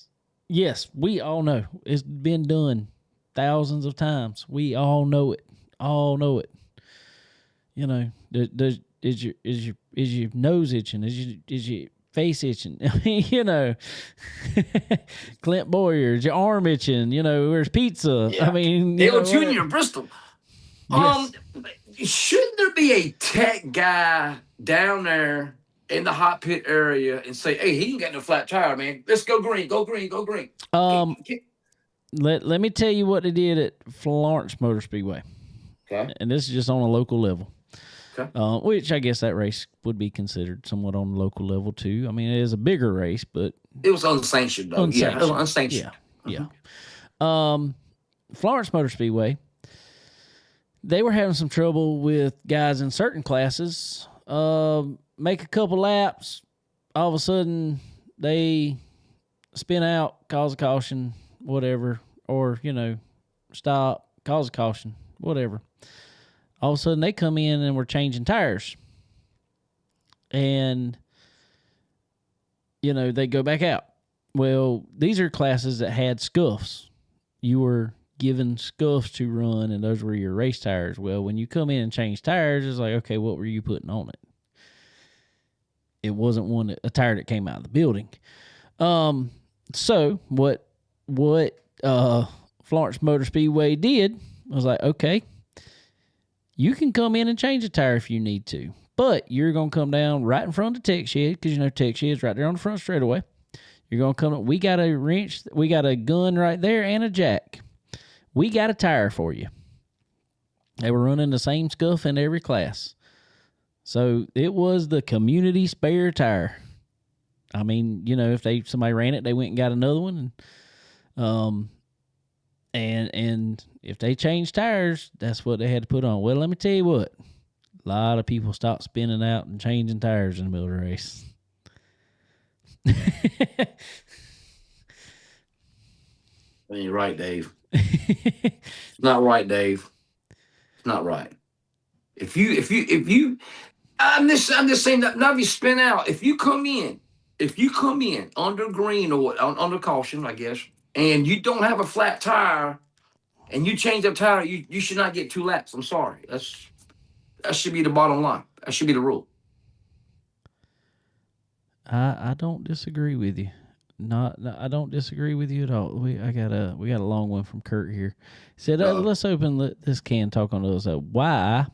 Yes, we all know. It's been done thousands of times. We all know it. Is your nose itching? Is your face itching? I mean, Clint Boyer, is your arm itching? Where's pizza? Yeah. I mean, Dale Jr. Bristol. Yes. Shouldn't there be a tech guy down there in the hot pit area and say, hey, he ain't got no flat tire, man. Let's go green. Let me tell you what they did at Florence Motor Speedway. Okay. And this is just on a local level. Okay. Which I guess that race would be considered somewhat on the local level too. I mean, it is a bigger race, but it was unsanctioned though. Yeah, it was unsanctioned. Yeah. Florence Motor Speedway, they were having some trouble with guys in certain classes. Make a couple laps, all of a sudden they spin out, cause a caution, whatever, or, stop, cause a caution, whatever. All of a sudden they come in and we're changing tires. And, they go back out. Well, these are classes that had scuffs. you were given scuffs to run, and those were your race tires. Well, when you come in and change tires, it's like, okay, what were you putting on it? It wasn't a tire that came out of the building. So what Florence Motor Speedway did was like, okay, you can come in and change a tire if you need to, but you're going to come down right in front of the tech shed, because tech shed's right there on the front straightaway. You're going to come, we got a wrench, we got a gun right there and a jack. We got a tire for you. They were running the same scuff in every class. So it was the community spare tire. I mean, if somebody ran it, they went and got another one. And if they changed tires, that's what they had to put on. Well, let me tell you what. A lot of people stopped spinning out and changing tires in the middle of the race. You're right, Dave. It's not right, Dave. It's not right. If you, I'm just saying that now if you spin out, if you come in under green or under caution, I guess, and you don't have a flat tire, and you change that tire, you should not get 2 laps. I'm sorry. That should be the bottom line. That should be the rule. I don't disagree with you. I don't disagree with you at all. We got a long one from Kurt here. He said, let's open this can, talk on those. Why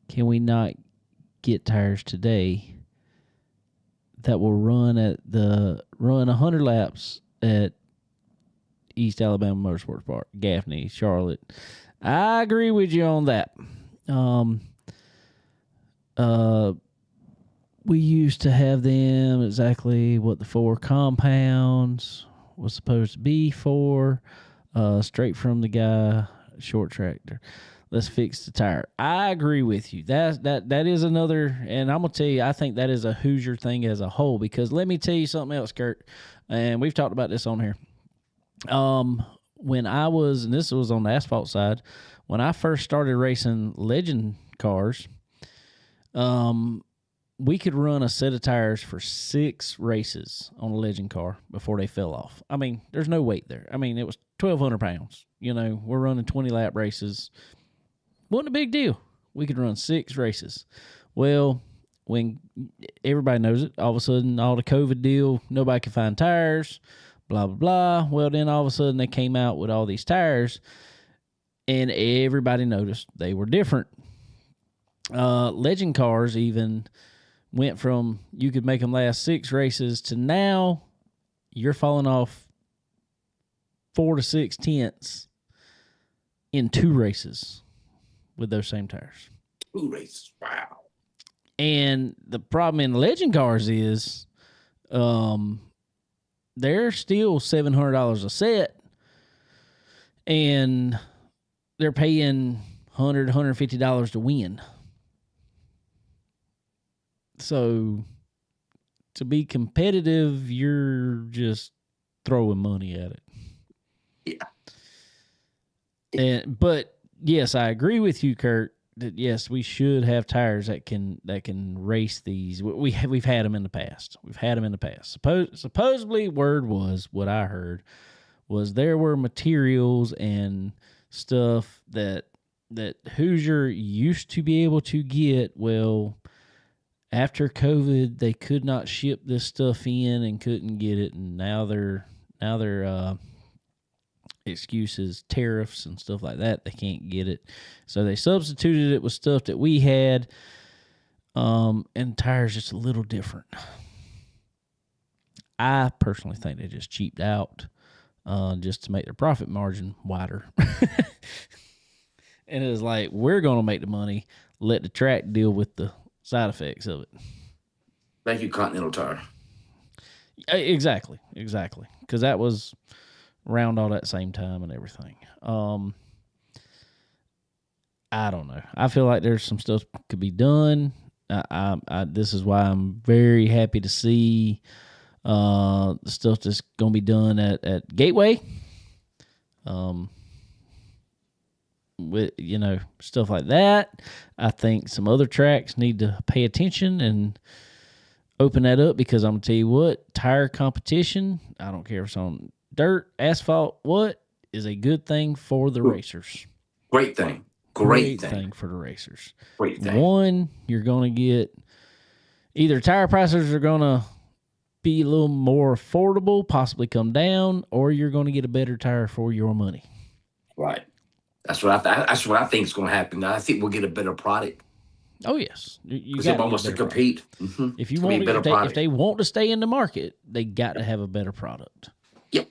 can we not get tires today that will run 100 laps at East Alabama Motorsports Park, Gaffney, Charlotte? I agree with you on that. We used to have them exactly what the 4 compounds was supposed to be for, straight from the guy, short tractor. Let's fix the tire. I agree with you. That is another, and I'm gonna tell you, I think that is a Hoosier thing as a whole. Because let me tell you something else, Kurt, and we've talked about this on here. When I was, and this was on the asphalt side, when I first started racing legend cars, we could run a set of tires for 6 races on a legend car before they fell off. I mean, there's no weight there. I mean, it was 1,200 pounds. We're running 20-lap races. Wasn't a big deal. We could run 6 races. Well, when everybody knows it, all of a sudden, all the COVID deal, nobody could find tires, blah, blah, blah. Well, then all of a sudden they came out with all these tires, and everybody noticed they were different. Legend cars even went from you could make them last 6 races to now you're falling off 4 to 6 tenths in 2 races with those same tires. 2 races, wow. And the problem in legend cars is they're still $700 a set, and they're paying $100, $150 to win. So to be competitive, you're just throwing money at it. Yeah. But yes, I agree with you, Kurt, that yes, we should have tires that can race these. We've had them in the past. Supposedly, word was, what I heard was there were materials and stuff that Hoosier used to be able to get. Well, after COVID, they could not ship this stuff in and couldn't get it, and now their excuses, tariffs and stuff like that, they can't get it. So they substituted it with stuff that we had, and tires just a little different. I personally think they just cheaped out just to make their profit margin wider. And it was like, we're going to make the money, let the track deal with the side effects of it. Thank you, Continental Tire. Exactly. Because that was around all that same time and everything. I don't know. I feel like there's some stuff could be done. This is why I'm very happy to see the stuff that's going to be done at Gateway. With stuff like that. I think some other tracks need to pay attention and open that up, because I'm gonna tell you what, tire competition, I don't care if it's on dirt, asphalt, what, is a good thing for the racers. Great thing. Great thing for the racers. Great thing. One, you're going to get either tire prices are going to be a little more affordable, possibly come down, or you're going to get a better tire for your money. Right. That's what I think is going to happen. I think we'll get a better product. Oh yes, you got to compete. Mm-hmm. If you want, if they want to stay in the market, they got to have a better product. Yep.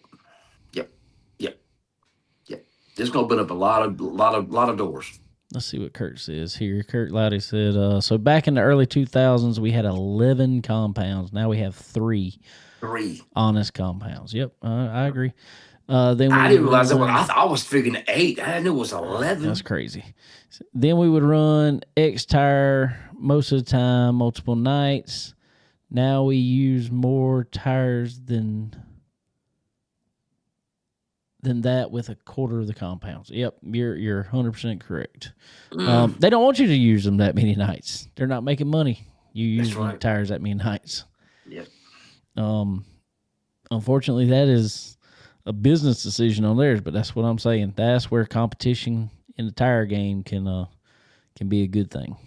This is going to open up a lot of doors. Let's see what Kurt says here. Kurt Loudy said, so back in the early 2000s, we had 11 compounds. Now we have 3 honest compounds. Yep, I agree. Then I didn't realize that. I was figuring 8. I knew it was 11. That's crazy. Then we would run X tire most of the time, multiple nights. Now we use more tires than that with a quarter of the compounds. Yep, you're 100% correct. They don't want you to use them that many nights. They're not making money. You use tires that many nights. Yep. Unfortunately, that is a business decision on theirs, but that's what I'm saying. That's where competition in the tire game can be a good thing.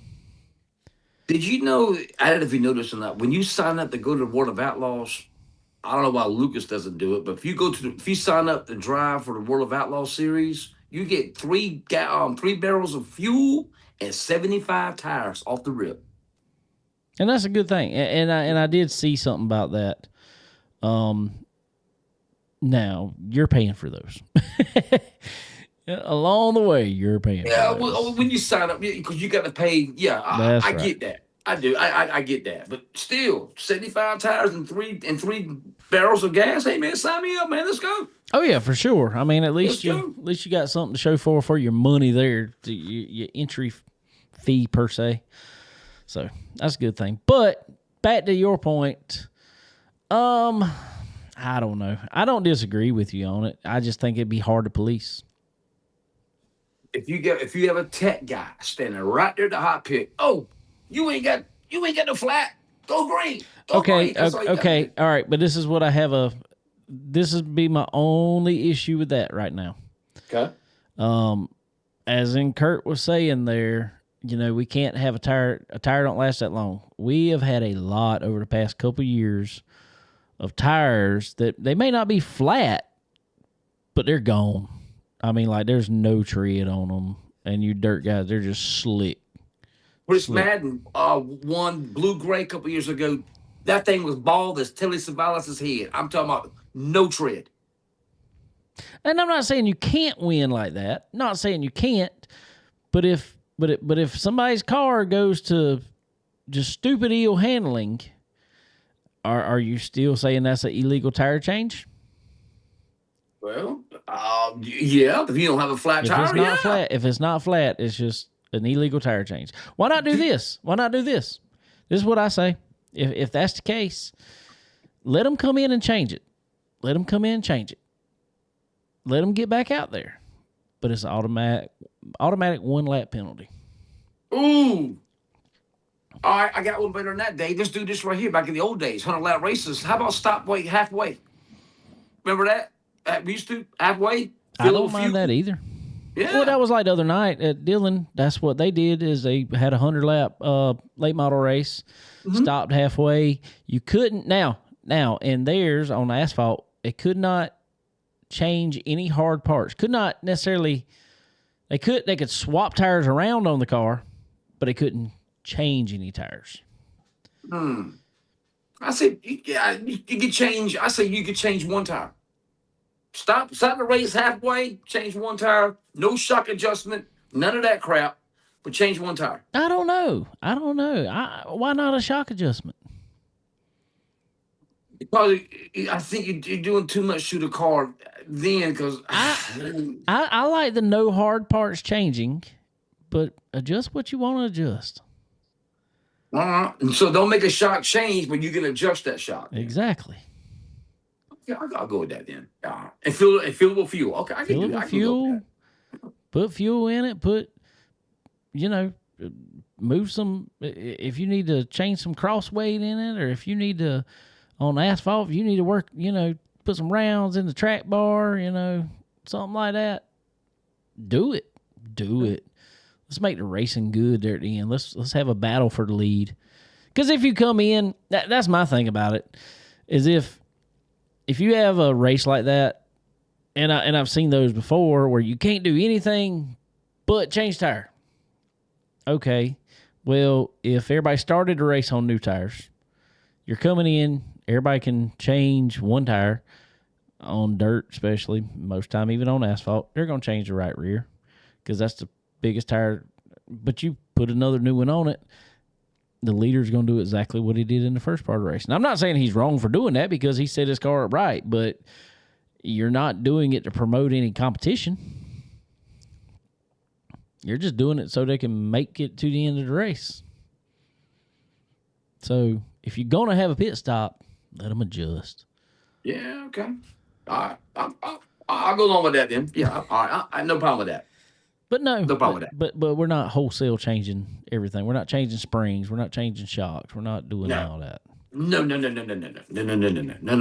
Did you know, I don't know if you noticed or not, when you sign up to go to the World of Outlaws, I don't know why Lucas doesn't do it, but if you sign up to drive for the World of Outlaws series, you get 3 barrels of fuel and 75 tires off the rip. And that's a good thing. And I did see something about that. Now you're paying for those. Along the way, you're paying. Yeah, well, when you sign up, because you got to pay. Yeah, I get that. I do. I get that. But still, 75 tires and three barrels of gas. Hey man, sign me up, man. Let's go. Oh yeah, for sure. I mean, at least you got something to show for your money there, your entry fee per se. So that's a good thing. But back to your point, I don't know. I don't disagree with you on it. I just think it'd be hard to police. If you have a tech guy standing right there at the hot pit, oh, you ain't got no flat. Go green. Okay. All right. But this is what I have this would be my only issue with that right now. Okay. As in Kurt was saying there, we can't have a tire. A tire don't last that long. We have had a lot over the past couple of years of tires that they may not be flat, but they're gone. I mean, like there's no tread on them, and you dirt guys, they're just slick. Chris Madden won blue gray a couple years ago. That thing was bald as Telly Savalas' head. I'm talking about no tread. And I'm not saying you can't win like that. Not saying you can't, but if somebody's car goes to just stupid eel handling, are you still saying that's an illegal tire change? Well, yeah. If you don't have a flat tire, if it's not flat, it's just an illegal tire change. Why not do this? This is what I say. If that's the case, let them come in and change it. Let them get back out there. But it's automatic 1 lap penalty. Ooh. All right, I got one better than that, Dave. Let's do this right here. Back in the old days, 100-lap races. How about stop weight halfway? Remember that? We used to halfway. I don't mind that either. Yeah. Well, that was like the other night at Dillon. That's what they did. Is they had a 100-lap late model race. Mm-hmm. Stopped halfway. You couldn't now in theirs on asphalt. It could not change any hard parts. Could not necessarily. They could swap tires around on the car, but they couldn't change any tires. I say, yeah, you could change. I say you could change 1 tire. Stop the race halfway, change 1 tire, no shock adjustment, none of that crap, but change 1 tire. I don't know. Why not a shock adjustment? Because I think you're doing too much to the car then. Because I like the no hard parts changing, but adjust what you want to adjust. So don't make a shock change, but you can adjust that shock. Exactly. Yeah, I'll go with that then. And fillable fuel. Okay, I can do that. Fuel. Put fuel in it. Move some. If you need to change some cross weight in it, or if you need to on asphalt, if you need to work, put some rounds in the track bar, something like that, do it. Do it. Let's make the racing good there at the end. Let's have a battle for the lead. Because if you come in, that's my thing about it, is if you have a race like that, and I've seen those before where you can't do anything but change tire. Okay, well, if everybody started the race on new tires, you're coming in, everybody can change one tire on dirt, especially, most time even on asphalt. They're going to change the right rear because that's the biggest tire. But you put another new one on it, the leader's going to do exactly what he did in the first part of the race. And I'm not saying he's wrong for doing that because he set his car up right, but you're not doing it to promote any competition. You're just doing it so they can make it to the end of the race. So if you're going to have a pit stop, let them adjust. Yeah, okay. All right. I'll go along with that then. Yeah, all right. I no problem with that. But no problem with that. But we're not wholesale changing everything. We're not changing springs. We're not changing shocks. We're not doing all that. No. None of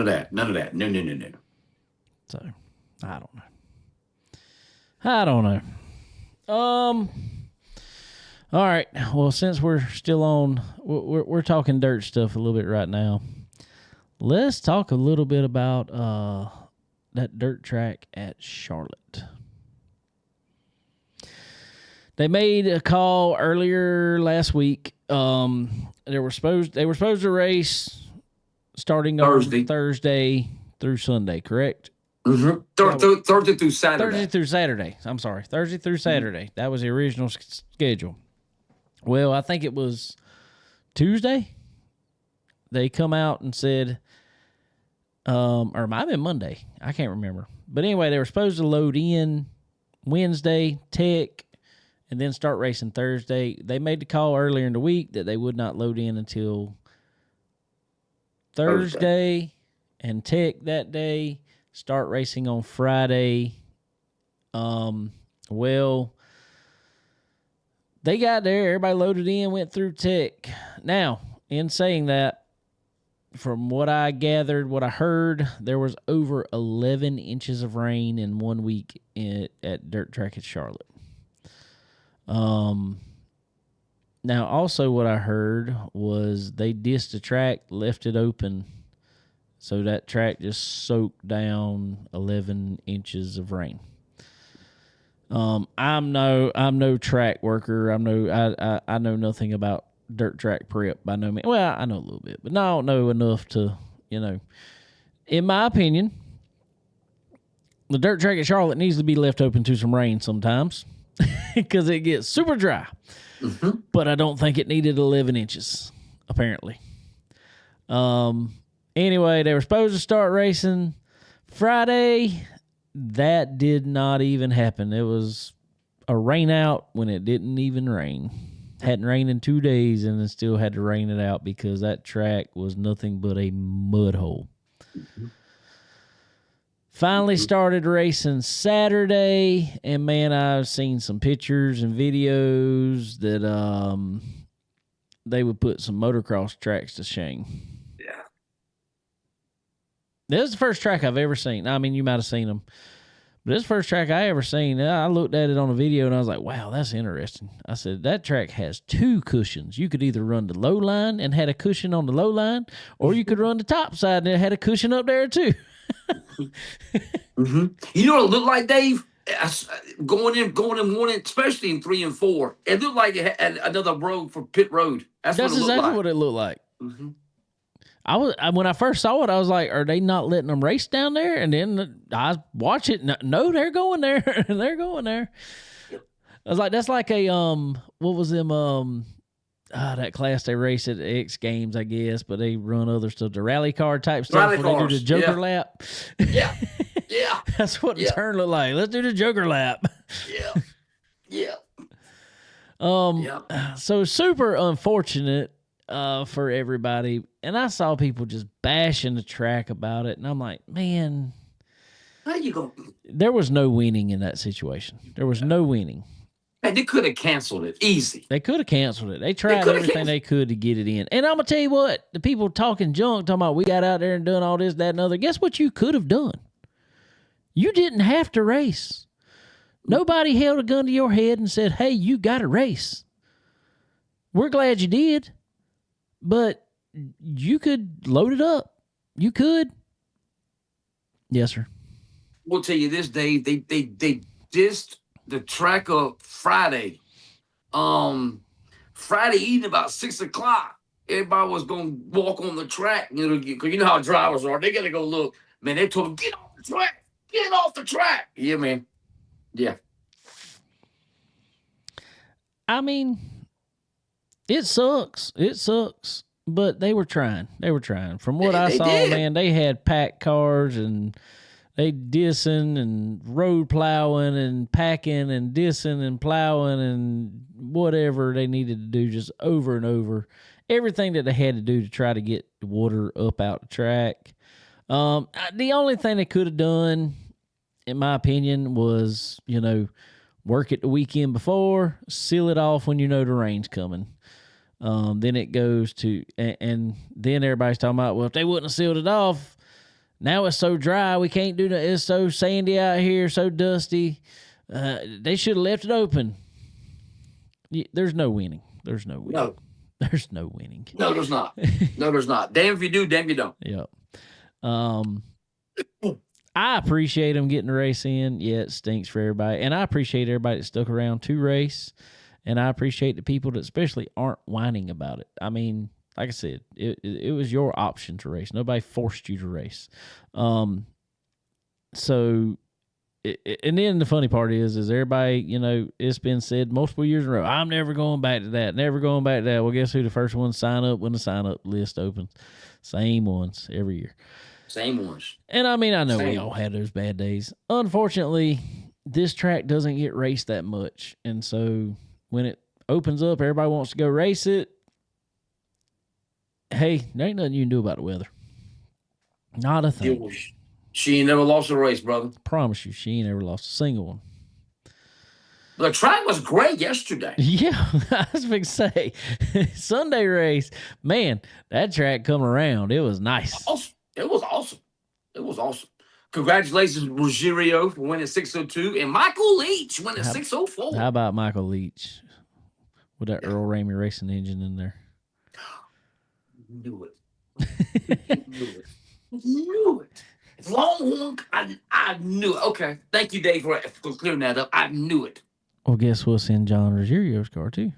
that. No. So I don't know. All right. Well, since we're still on, we're talking dirt stuff a little bit right now. Let's talk a little bit about that dirt track at Charlotte. They made a call earlier last week. They were supposed to race starting on Thursday through Sunday, correct? Mm-hmm. Thursday through Saturday. I'm sorry. Thursday through Saturday. Mm-hmm. That was the original schedule. Well, I think it was Tuesday. They come out and said, or it might have been Monday. I can't remember. But anyway, they were supposed to load in Wednesday, tech, and then start racing Thursday. They made the call earlier in the week that they would not load in until Thursday and tech that day, start racing on Friday. Well, they got there, everybody loaded in, went through tech. Now, in saying that, from what I gathered, what I heard, there was over 11 inches of rain in 1 week at dirt track at Charlotte. Now also what I heard was they dissed the track, left it open, so that track just soaked down 11 inches of rain. I'm no track worker. I know nothing about dirt track prep by no means. Well, I know a little bit, but I don't know enough to, in my opinion, the dirt track at Charlotte needs to be left open to some rain sometimes. Because it gets super dry. Mm-hmm. But I don't think it needed 11 inches, apparently. Anyway, they were supposed to start racing Friday. That did not even happen. It was a rain out when it didn't even rain. Hadn't rained in 2 days, and then still had to rain it out because that track was nothing but a mud hole. Mm-hmm. Finally started racing Saturday, and man, I've seen some pictures and videos that they would put some motocross tracks to shame. Yeah. This is the first track I've ever seen. I mean, you might have seen them, but this is the first track I ever seen. I looked at it on a video, and I was like, wow, that's interesting. I said, that track has 2 cushions. You could either run the low line and had a cushion on the low line, or you could run the top side and it had a cushion up there too. Mm-hmm. You know what it looked like, Dave? Going in one, especially in 3 and 4, it looked like it had another road for pit road. That's exactly what it looked like. Mm-hmm. When I first saw it, I was like, "Are they not letting them race down there?" And then I watch it. No, they're going there. They're going there. Yep. I was like, "That's like a what was them that class they race at the X Games, I guess, but they run other stuff, the rally car type stuff where they do the Joker lap." Yeah. That's what the turn looked like. Let's do the Joker lap. Yeah. So super unfortunate for everybody. And I saw people just bashing the track about it, and I'm like, man, how you go? There was no winning in that situation. There was no winning. Hey, they could have canceled it easy. They could have canceled it. They tried everything they could to get it in. And I'm going to tell you what, the people talking junk, talking about we got out there and done all this, that, and other. Guess what you could have done? You didn't have to race. Nobody held a gun to your head and said, hey, you got to race. We're glad you did, but you could load it up. You could. Yes, sir. We'll tell you this, Dave. They dissed the track up Friday. Friday evening about 6 o'clock. Everybody was gonna walk on the track, because you know how drivers are. They gotta go look. Man, they told them, get off the track. Get off the track. Yeah, man. Yeah. I mean, it sucks. It sucks. But they were trying. From what I saw, man, they had packed cars and they dissing and road plowing and packing and dissing and plowing and whatever they needed to do, just over and over. Everything that they had to do to try to get the water up out the track. The only thing they could have done, in my opinion, was, work it the weekend before, seal it off when you know the rain's coming. Then it goes to, and then everybody's talking about, well, if they wouldn't have sealed it off, now it's so dry, we can't do that. It's so sandy out here, so dusty. They should have left it open. There's no winning. There's no winning. No. There's no winning. No, there's not. No, there's not. Damn if you do, damn you don't. Yep. I appreciate them getting the race in. Yeah, it stinks for everybody. And I appreciate everybody that stuck around to race. And I appreciate the people that especially aren't whining about it. I mean, like I said, it was your option to race. Nobody forced you to race. So, and then the funny part is everybody, it's been said multiple years in a row, I'm never going back to that, never going back to that. Well, guess who the first ones sign up when the sign-up list opens? Same ones every year. Same ones. And I mean, I know we all had those bad days. Unfortunately, this track doesn't get raced that much. And so when it opens up, everybody wants to go race it. Hey, there ain't nothing you can do about the weather. Not a thing. She ain't never lost a race, brother. Promise you, she ain't ever lost a single one. The track was great yesterday. Yeah, I was going to say, Sunday race, man, that track come around. It was nice. Awesome. It was awesome. It was awesome. Congratulations, Ruggiero, for winning 602, and Michael Leach winning 604. How about Michael Leach with that Earl Ramey racing engine in there? Knew it. Knew it. Longhorn, I knew it. Okay. Thank you, Dave, for clearing that up. I knew it. Well, guess what's in John Ruggiero's car, too?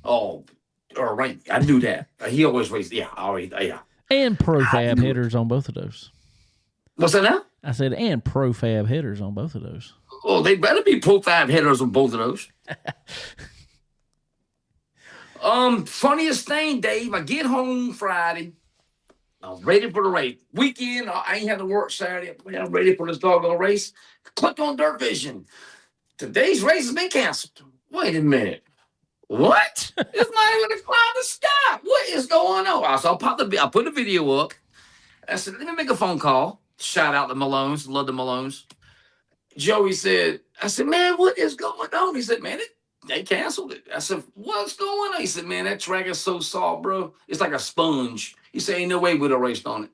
Oh, all right. I knew that. He always raced. Yeah, all right. Yeah. And profab headers on both of those. What's that now? I said, and profab headers on both of those. Oh, they better be profab headers on both of those. Funniest thing, Dave, I get home Friday. I was ready for the race. Weekend, I ain't had to work Saturday. I'm ready for this doggone race. Click on Dirt Vision. Today's race has been canceled. Wait a minute. What? It's not even a cloud to stop. What is going on? So I put the video up. I said, let me make a phone call. Shout out the Malones. Love the Malones. Joey said, I said, man, what is going on? He said, man, they canceled it. I said, what's going on? He said, man, that track is so soft, bro. It's like a sponge. He said, ain't no way we'd have raced on it.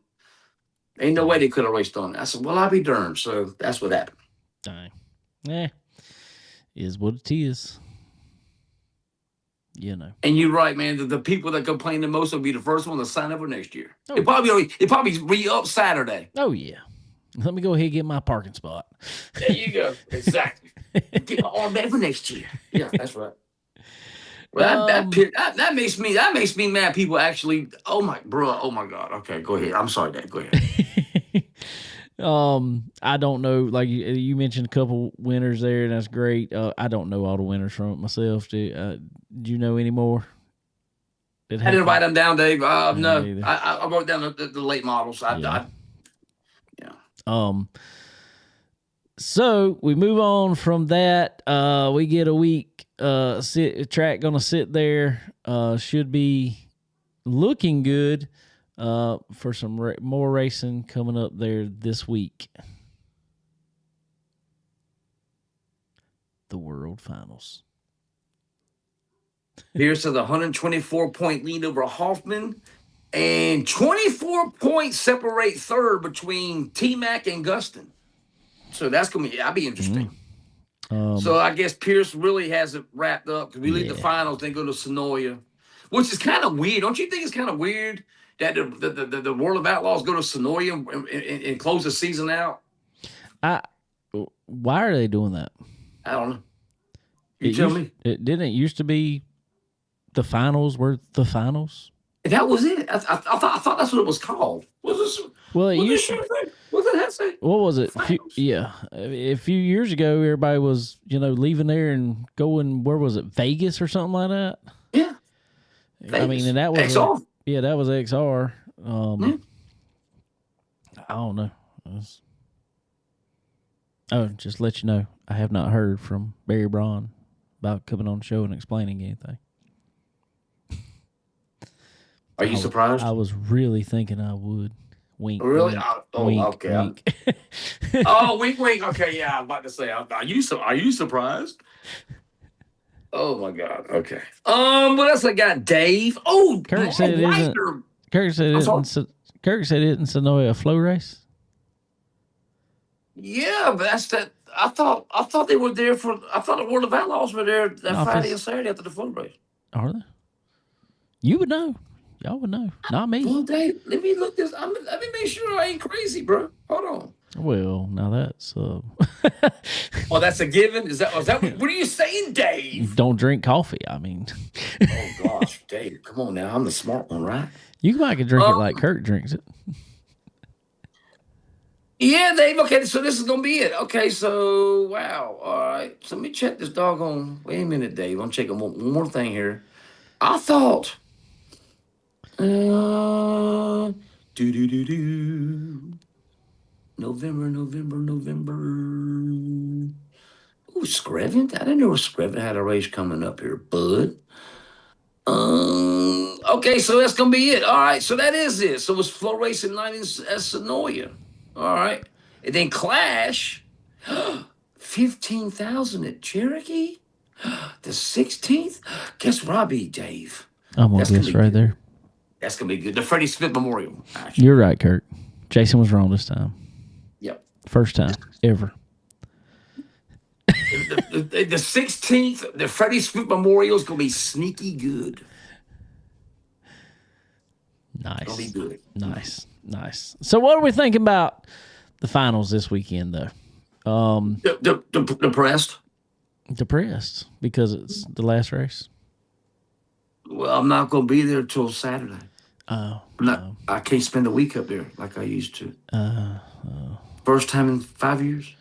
Ain't no way they could have raced on it. I said, well, I'll be darned. So that's what happened. Dang. Is what it is. And you're right, man. The people that complain the most will be the first one to sign up for next year. Oh. It probably re-up Saturday. Oh, yeah. Let me go ahead and get my parking spot. There you go. Exactly. Get my arm back for next year. Yeah, that's right. Well, that makes me mad. People actually, oh my God. Okay, go ahead. I'm sorry, Dad. Go ahead. I don't know. Like you mentioned a couple winners there, and that's great. I don't know all the winners from it myself. Do you know any more? I didn't write them down, Dave. No, I wrote down the late models. Yeah. So we move on from that. We get a week. Track gonna sit there. Should be looking good. For some more racing coming up there this week. The World Finals. Here's to the 124-point lead over Hoffman, and 24 points separate third between T-Mac and Gustin. So that's gonna be that'll be interesting. So I guess Pierce really has it wrapped up because we leave the finals, then go to Sonoya, which is kind of weird. Don't you think it's kind of weird that the World of Outlaws go to Sonoya and close the season out? Why are they doing that? I don't know. You tell me. Didn't it used to be the finals were the finals? That was it. I thought that's what it was called. Was this? Well, it what used. What did that say? What was it? A few years ago, everybody was leaving there and going. Where was it? Vegas or something like that. Yeah. Vegas. I mean, and that was XR. That was XR. I don't know. Just let you know, I have not heard from Barry Braun about coming on the show and explaining anything. Are you surprised? I was really thinking I would. Wink. Really? Wink, wink, okay. Wink. Wink, wink. Okay, yeah. I'm about to say, are you surprised? Oh my God. Okay. What else I got? Dave. Oh, Kirk said it isn't. Kirk said it isn't. Kirk said it isn't Sonoya a flow race. Yeah, but that's that. I thought they were there for. I thought the World of Outlaws were there that Friday and Saturday after the flow race. Are they? You would know. Y'all would know. Not me. Well, Dave, let me look this. Let me make sure I ain't crazy, bro. Hold on. Well, now that's. Oh, that's a given. Is that? What are you saying, Dave? Don't drink coffee. I mean. Oh gosh, Dave, come on now. I'm the smart one, right? You might could drink it like Kirk drinks it. Yeah, Dave. Okay, so this is gonna be it. Okay, so wow. All right. So let me check this doggone. Wait a minute, Dave. I'm checking one more thing here. I thought. November. Ooh, Screven. I didn't know Screven had a race coming up here, bud. Okay, so that's gonna be it. All right, so that is it. So it's flow racing night at Sonoya. All right, and then Clash, 15,000 at Cherokee, the 16th. Guess what I beat, Dave? I'm gonna guess right there. That's gonna be good. The Freddie Smith Memorial. Actually. You're right, Kirk. Jason was wrong this time. Yep. First time ever. The 16th, the Freddie Smith Memorial is gonna be sneaky good. Nice. It'll be good. Nice. So, what are we thinking about the finals this weekend, though? Depressed. Depressed because it's the last race. Well, I'm not gonna be there till Saturday. Oh. I can't spend a week up there like I used to. First time in 5 years.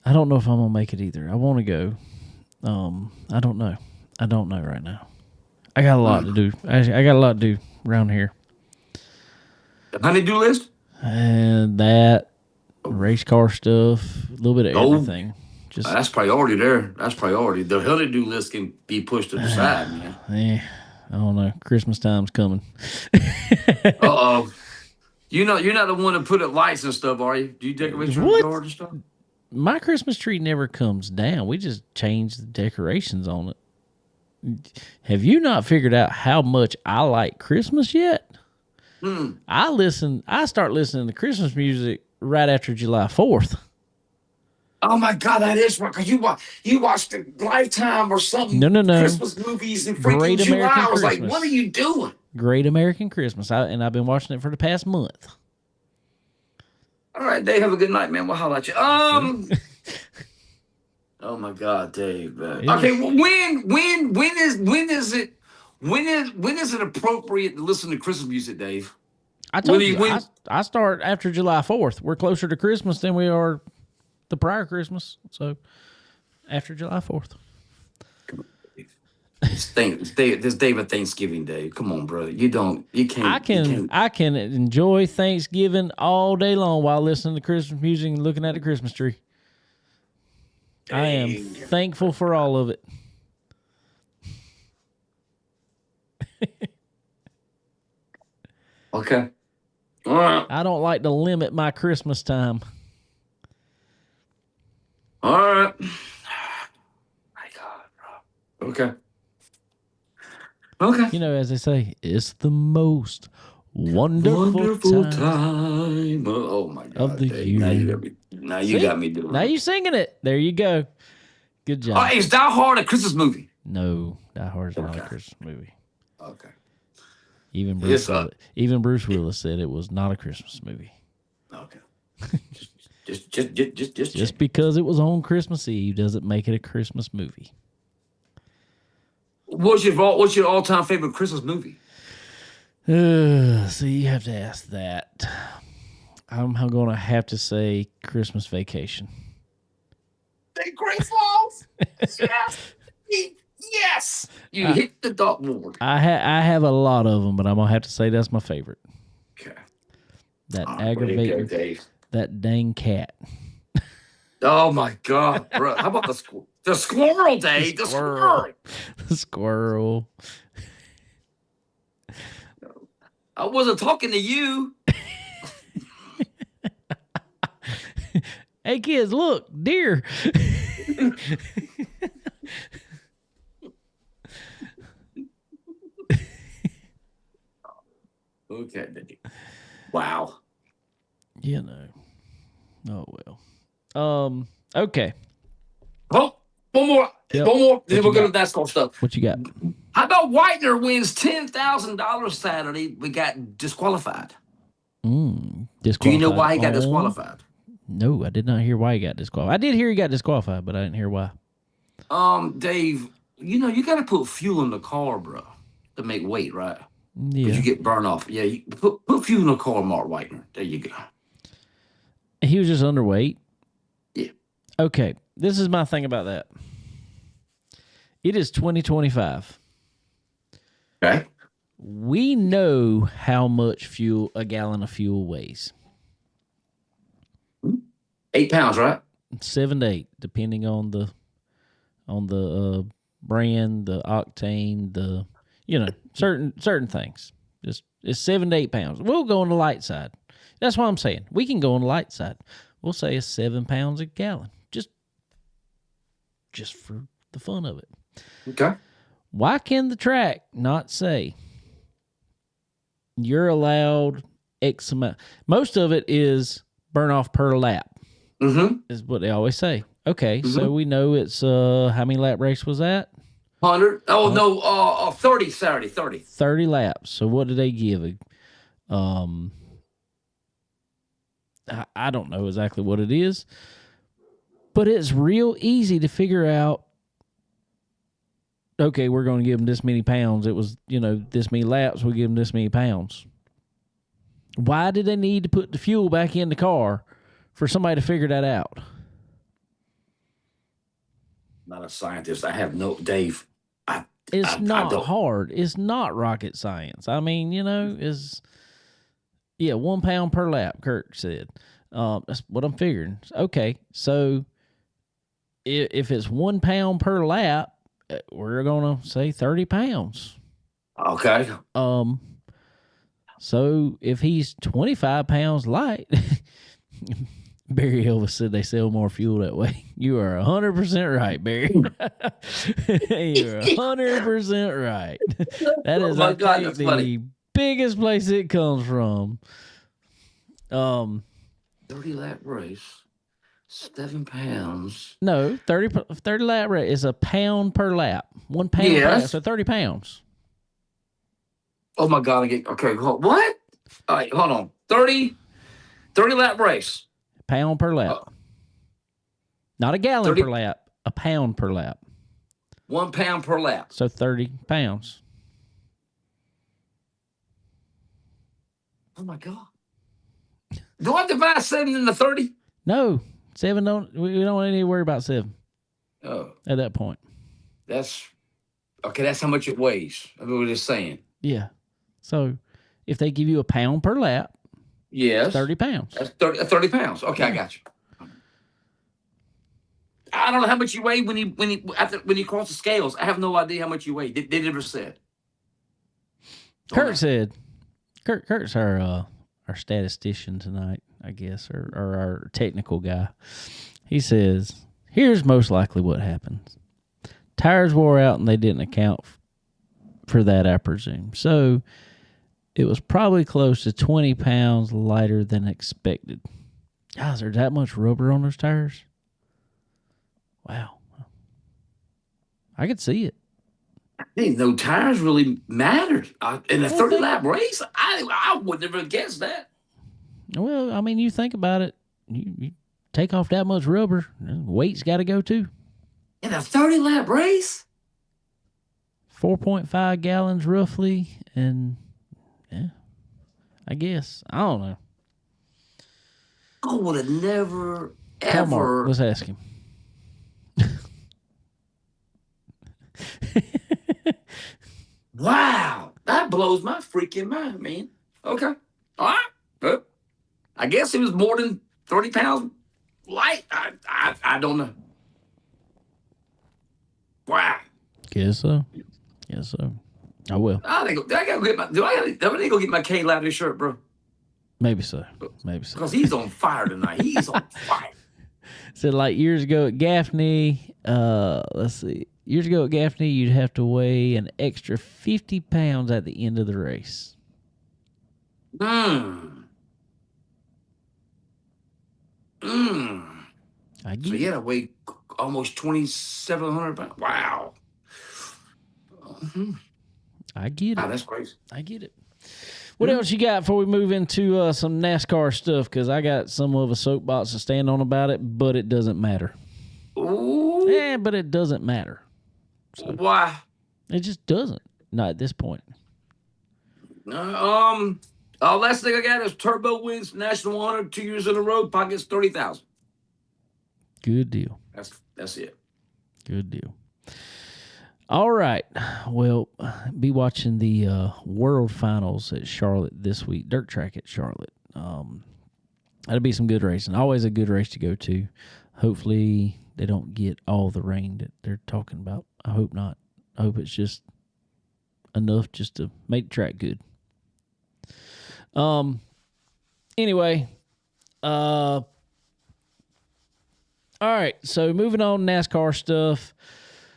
I don't know if I'm gonna make it either. I want to go. I don't know. I don't know right now. I got a lot to do. Actually, I got a lot to do around here. The honey-do list? And that race car stuff, a little bit of everything. Just that's priority there. That's priority. The honey-do list can be pushed to the side, man. Yeah, I don't know. Christmas time's coming. You're not the one to put up lights and stuff, are you? Do you decorate your yard and stuff? My Christmas tree never comes down. We just change the decorations on it. Have you not figured out how much I like Christmas yet? I start listening to Christmas music right after July 4th. Oh my God, that is right. Cause you watched the Lifetime or something. No. Christmas movies in freaking July. I was like, what are you doing? Great American Christmas. And I've been watching it for the past month. All right, Dave. Have a good night, man. We'll holler at you. Oh my God, Dave. Okay, well, when is it appropriate to listen to Christmas music, Dave? I told you. I start after July 4th. We're closer to Christmas than we are the prior Christmas. So after July 4th. This day of Thanksgiving Day. Come on, brother. You can't. I can enjoy Thanksgiving all day long while listening to Christmas music and looking at the Christmas tree. Dang. I am thankful for all of it. Okay. All right. I don't like to limit my Christmas time. All right. My God, bro. Okay. You know, as they say, it's the most Wonderful time. Oh my God. of the Dave. year. Now you got me doing Now it. you singing it. There you go. Good job. Oh, is Die Hard a Christmas movie? No, Die Hard's not a Okay. Christmas movie. Okay. Even Yes, Bruce Willis said it was not a Christmas movie. Okay. Just Because it was on Christmas Eve doesn't make it a Christmas movie. What's your all-time favorite Christmas movie? So you have to ask that. I'm going to have to say Christmas Vacation. The Great Falls. Yes. Yes. You hit the dartboard. I have a lot of them, but I'm going to have to say that's my favorite. Okay. That There you aggravating, go, Dave. that dang cat. Oh my God, bro! How about the squirrel? The squirrel, Dave. The squirrel. The squirrel. I wasn't talking to you. Hey kids, look, deer. Okay, Dave. Wow. You know. Oh well. Okay. Oh, one more. Yep. One more. Then you we're going to NASCAR stuff. What you got? How about Whitener wins $10,000 Saturday? We got disqualified. Disqualified. Do you know why he got on- disqualified? No, I did not hear why he got disqualified. I did hear he got disqualified, but I didn't hear why. Dave, you got to put fuel in the car, bro, to make weight, right? Because Yeah. you get burned off. Yeah, you put fuel in the car, Mark Whitener. There you go. He was just underweight. Yeah. Okay. This is my thing about that. It is 2025. Okay. We know how much fuel a gallon of fuel weighs. 8 pounds, right? 7 to 8, depending on the brand, the octane, the certain things. Just it's 7 to 8 pounds. We'll go on the light side. That's what I'm saying. We can go on the light side. We'll say it's 7 pounds a gallon, just for the fun of it. Okay. Why can the track not say you're allowed X amount? Most of it is burn off per lap. Mm-hmm. Is what they always say. Okay, so we know it's how many lap race was that? 100. Oh, no, 30 Saturday, 30. 30 laps. So what did they give? I don't know exactly what it is, but it's real easy to figure out. Okay, we're going to give them this many pounds. It was, this many laps. We give them this many pounds. Why did they need to put the fuel back in the car for somebody to figure that out? Not a scientist. I have no, Dave. It's I not don't- hard. It's not rocket science. I mean, is 1 pound per lap, Kirk said. That's what I'm figuring. Okay, so if it's 1 pound per lap, we're going to say 30 pounds. Okay. So if he's 25 pounds light, Barry Elvis said they sell more fuel that way. You are 100% right, Barry. You're 100% right. That is, Oh my I God, think, that's the funny. biggest place it comes from. 30 lap race, 7 pounds. No, 30 lap rate is a pound per lap. 1 pound per lap, Yes. so 30 pounds. Oh my God! Okay, what? All right, hold on. 30 lap race. Pound per lap. Not a gallon 30 per lap, a pound per lap. 1 pound per lap. So 30 pounds. Oh my God! Do I divide 7 into 30? No, 7 don't. We don't need to worry about 7 Oh, at that point. that's okay. That's how much it weighs. I mean, we're just saying. Yeah. So if they give you a pound per lap, Yes. 30 pounds. That's 30 pounds. Okay, I got you. I don't know how much you weigh when you cross the scales. I have no idea how much you weigh. They never said. Kurt said, Kurt's our statistician tonight, I guess, or our technical guy. He says, here's most likely what happens. Tires wore out and they didn't account for that, I presume. So It was probably close to 20 pounds lighter than expected. Guys, there's that much rubber on those tires? Wow. I could see it. I didn't know tires really mattered in a 30-lap race. I would never guess that. Well, I mean, you think about it. You take off that much rubber, weight's got to go too. In a 30-lap race? 4.5 gallons roughly, and yeah, I guess. I don't know. I would have never, Come ever. on, let's ask him. Wow, that blows my freaking mind, man. Okay, all right. Well, I guess it was more than 30 pounds light. I don't know. Wow. Guess so. I will. I need to go get my K Louder shirt, bro? Maybe so. Because he's on fire tonight. He's on fire. So like years ago at Gaffney, let's see. Years ago at Gaffney, you'd have to weigh an extra 50 pounds at the end of the race. I I So get you it. had to weigh almost 2,700 pounds. Wow. I get Wow, it. that's crazy. I get it. What else you got before we move into some NASCAR stuff? Because I got some of a soapbox to stand on about it, but it doesn't matter. Ooh. Yeah, but it doesn't matter. Why? It just doesn't. Not at this point. Last thing I got is Turbo wins national honor 2 years in a row. Pockets 30,000. Good deal. That's it. Good deal. All right. Well, be watching the World Finals at Charlotte this week. Dirt track at Charlotte. That'll be some good racing. Always a good race to go to. Hopefully they don't get all the rain that they're talking about. I hope not. I hope it's just enough just to make the track good. Anyway, all right, so moving on NASCAR stuff.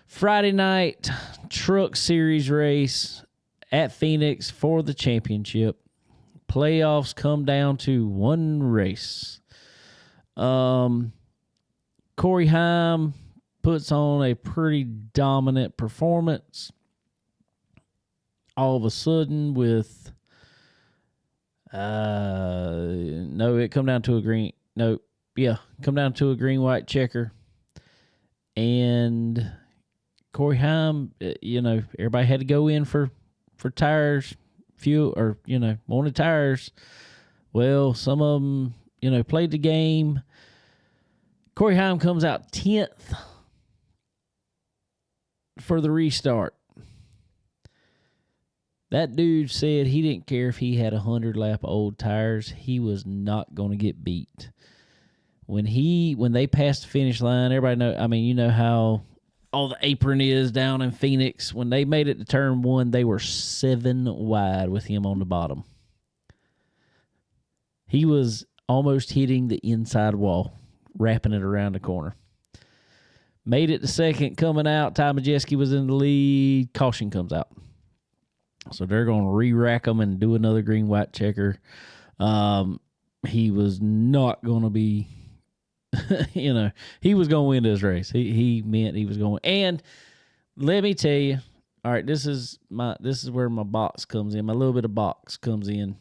Friday night truck series race at Phoenix for the championship. Playoffs come down to one race. Corey Heim puts on a pretty dominant performance. All of a sudden with it come down to a green white checker. And Corey Heim, everybody had to go in for tires, fuel, or, wanted tires. Well, some of them, played the game. Corey Heim comes out 10th for the restart. That dude said he didn't care if he had 100-lap old tires. He was not going to get beat. When they passed the finish line, everybody know. I mean, you know how all the apron is down in Phoenix. When they made it to turn one, they were 7 wide with him on the bottom. He was almost hitting the inside wall, wrapping it around the corner. Made it to second, coming out. Ty Majeski was in the lead. Caution comes out. So they're going to re-rack them and do another green-white checker. He was not going to be, he was going to win this race. He meant he was going. And let me tell you, all right, this is where my box comes in. My little bit of box comes in.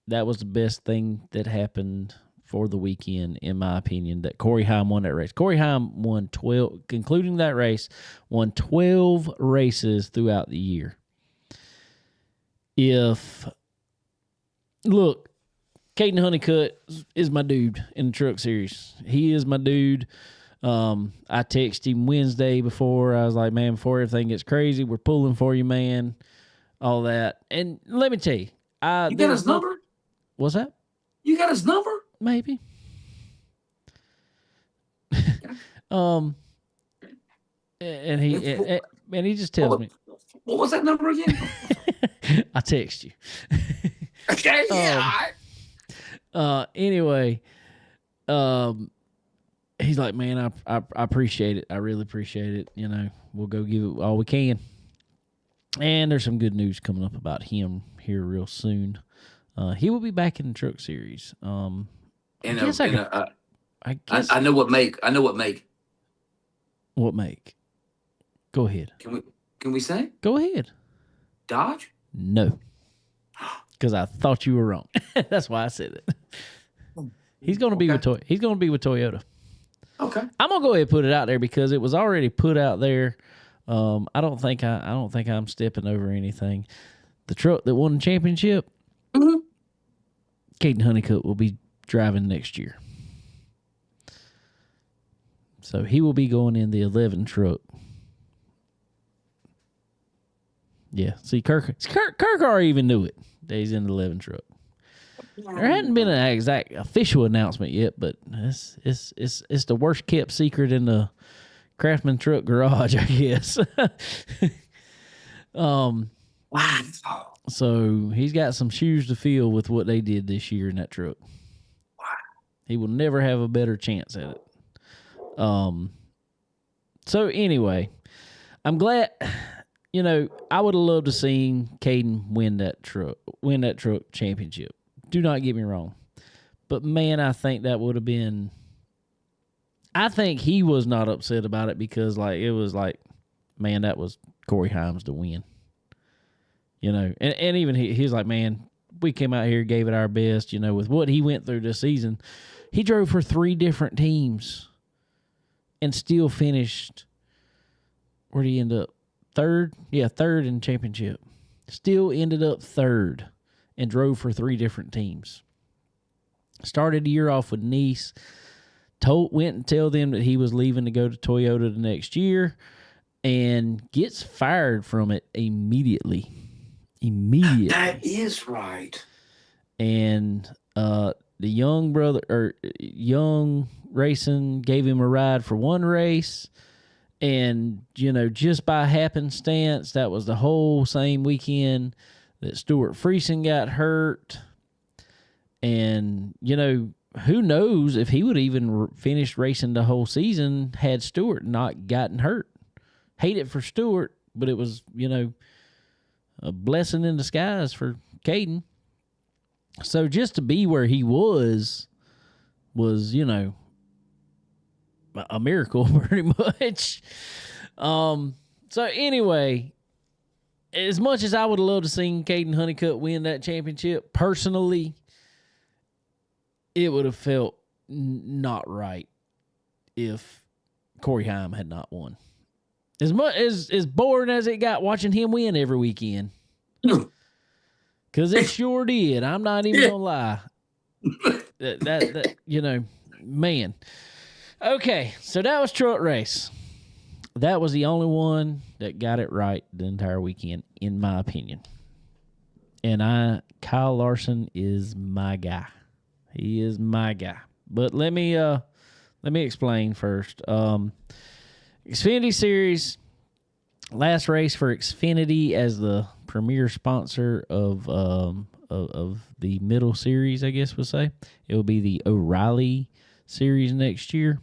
That was the best thing that happened for the weekend, in my opinion, that Corey Heim won that race. Corey Heim won 12, concluding that race, won 12 races throughout the year. Look, Caden Honeycutt is my dude in the truck series. He is my dude. I texted him Wednesday before. I was like, man, before everything gets crazy, we're pulling for you, man. All that. And let me tell you. You got his number? What's that? You got his number? Maybe. And he just tells me. What was that number again? I text you. Okay, yeah. Anyway, he's like, man, I appreciate it. I really appreciate it. We'll go give it all we can. And there's some good news coming up about him here real soon. He will be back in the Truck Series. I guess I know what make. I know what make. What make? Go ahead. Can we say? Go ahead. Dodge? No. Because I thought you were wrong. That's why I said it. He's going to be with He's going to be with Toyota. Okay. I'm gonna go ahead and put it out there because it was already put out there. I don't think I'm stepping over anything. The truck that won the championship, Caden Honeycutt will be driving next year. So he will be going in the 11 truck. Yeah. See, Kirk already even knew it that he's in the 11 truck. There hadn't been an exact official announcement yet, but it's the worst kept secret in the Craftsman truck garage, I guess. Wow. So he's got some shoes to fill with what they did this year in that truck. Wow. He will never have a better chance at it. So anyway, I'm glad. I would have loved to seen Caden win that truck championship. Do not get me wrong. But, man, I think that would have been – I think he was not upset about it because, it was like, man, that was Corey Himes to win. And even he's like, man, we came out here, gave it our best, with what he went through this season. He drove for 3 different teams and still finished – where did he end up? Third? Yeah, third in championship. Still ended up third. And drove for 3 different teams. Started the year off with Nice. Went and tell them that he was leaving to go to Toyota the next year. And gets fired from it immediately. That is right. And the young racing gave him a ride for 1 race. And, just by happenstance, that was the whole same weekend that Stuart Friesen got hurt. And, who knows if he would even finished racing the whole season had Stuart not gotten hurt. Hate it for Stuart, but it was, a blessing in disguise for Caden. So just to be where he was, a miracle pretty much. So anyway, as much as I would have loved to seen Caden Honeycutt win that championship, personally, it would have felt not right if Corey Heim had not won. As much as boring as it got watching him win every weekend, because it sure did. I'm not even gonna lie. That man. Okay, so that was truck race. That was the only one that got it right the entire weekend, in my opinion. And Kyle Larson is my guy. He is my guy. But let me explain first. Xfinity Series, last race for Xfinity as the premier sponsor of the middle series, I guess we'll say. It will be the O'Reilly Series next year.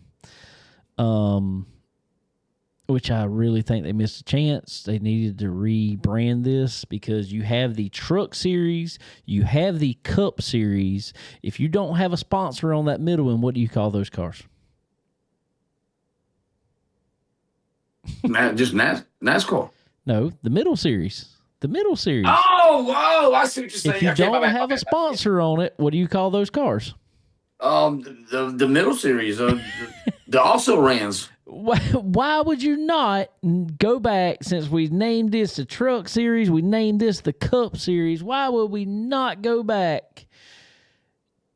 Which I really think they missed a chance. They needed to rebrand this because you have the Truck Series, you have the Cup Series. If you don't have a sponsor on that middle one, what do you call those cars? Just NASCAR. No, the middle series. The middle series. Oh, I see what you're saying. If you don't have a sponsor on it, what do you call those cars? The middle series, the also rans. Why would you not go back, since we named this the Truck Series, we named this the Cup Series, why would we not go back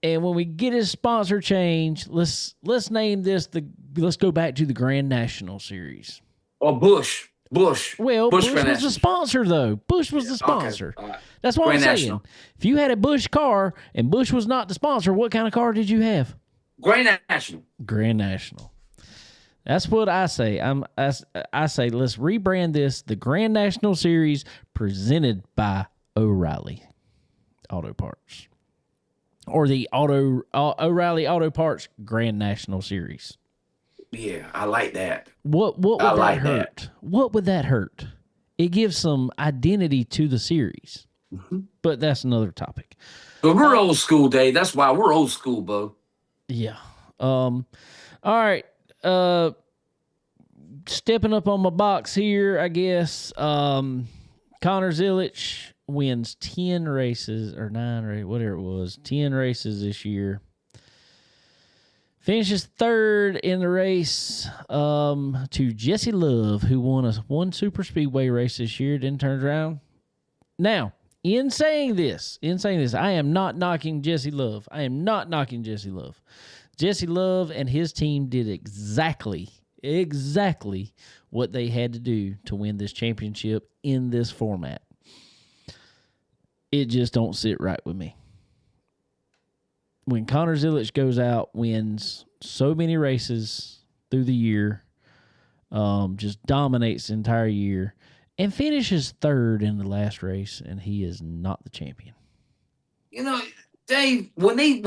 and when we get a sponsor change, let's name this let's go back to the Grand National Series. Or Busch. Well, Busch was the sponsor, though. Busch was the sponsor. Okay. Right. That's what Grand I'm National. saying. If you had a Busch car and Busch was not the sponsor, what kind of car did you have? Grand National. Grand National. That's what I say. I say let's rebrand this the Grand National Series presented by O'Reilly Auto Parts, or the O'Reilly Auto Parts Grand National Series. Yeah, I like that. What would that hurt? What would that hurt? it gives some identity to the series. Mm-hmm. But that's another topic. But we're old school, Dave. That's why we're old school, Bo. Yeah. All right. Stepping up on my box here, I guess. Connor Zilisch wins 10 races or 9 races, whatever it was, 10 races this year. Finishes third in the race to Jesse Love, who won one super speedway race this year, then turns around. Now, in saying this, I am not knocking Jesse Love. Jesse Love and his team did exactly what they had to do to win this championship in this format. It just don't sit right with me. When Connor Zilisch goes out, wins so many races through the year, just dominates the entire year, and finishes third in the last race, and he is not the champion. You know, Dave, when they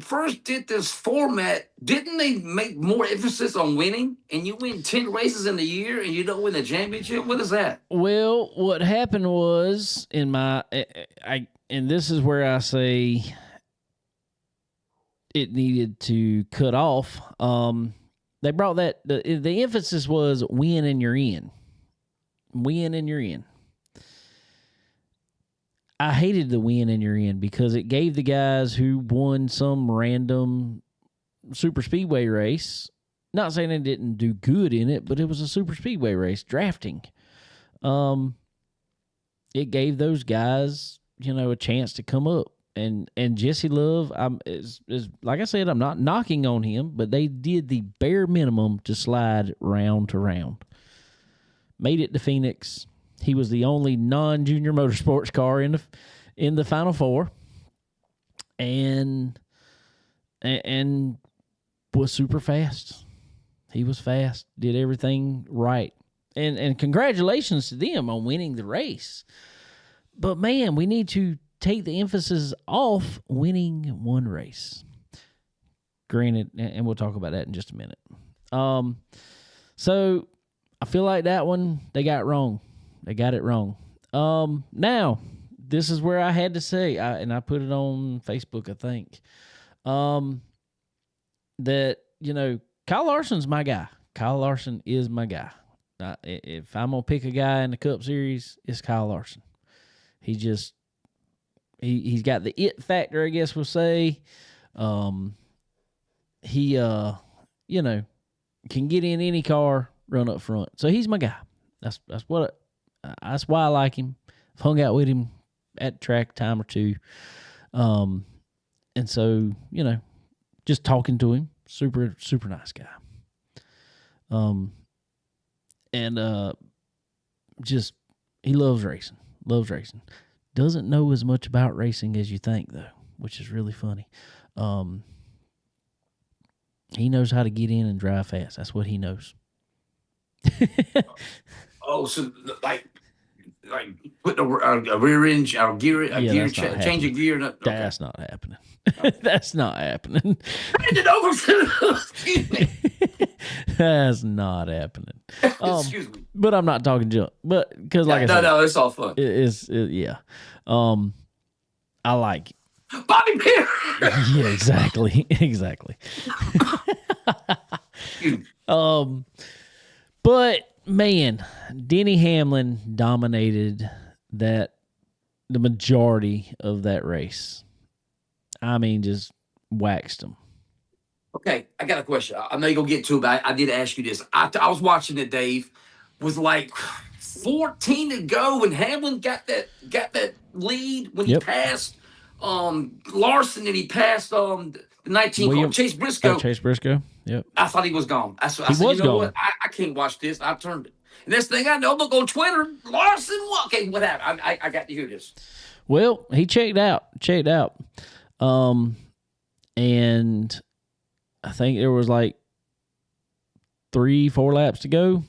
first did this format, didn't they make more emphasis on winning? And you win 10 races in the year and you don't win the championship? What is that? Well, what happened was and this is where I say it needed to cut off. They brought that the emphasis was win and you're in. Win and you're in. I hated the win and you're in because it gave the guys who won some random super speedway race, not saying they didn't do good in it, but it was a super speedway race, drafting. It gave those guys, a chance to come up. And Jesse Love, is like I said, I'm not knocking on him, but they did the bare minimum to slide round to round. Made it to Phoenix. He was the only non-junior motorsports car in the Final Four, and was super fast. He was fast, did everything right, and congratulations to them on winning the race. But man, we need to take the emphasis off winning one race. Granted, and we'll talk about that in just a minute. So I feel like that one they got wrong. They got it wrong. Now, this is where I had to say, and I put it on Facebook, I think, that, Kyle Larson's my guy. Kyle Larson is my guy. If I'm going to pick a guy in the Cup Series, it's Kyle Larson. He's got the it factor, I guess we'll say. He can get in any car, run up front. So he's my guy. That's why I like him. I've hung out with him at the track a time or two. And so, just talking to him, super, super nice guy. Just, he loves racing. Doesn't know as much about racing as you think, though, which is really funny. He knows how to get in and drive fast. That's what he knows. Oh, so like put a rear end, gear change a gear. Okay. That's not happening. That's not happening. Hand it over to excuse me. That's not happening. Excuse me. But I'm not talking junk. But because I said, no, it's all fun. Yeah. I like it. Bobby Pierre. Yeah, exactly. But man, Denny Hamlin dominated the majority of that race. I mean, just waxed him. Okay, I got a question. I know you're going to get to it, but I did ask you this. I was watching it, Dave. Was like 14 to go when Hamlin got that lead when he passed Larson and he passed the 19 car, Chase Briscoe. Chase Briscoe, yep. I thought he was gone. I said, what? I can't watch this. I turned it. And this thing I know, look on Twitter, Larson, okay, what happened? I got to hear this. Well, he checked out. And I think there was like 3-4 laps to go.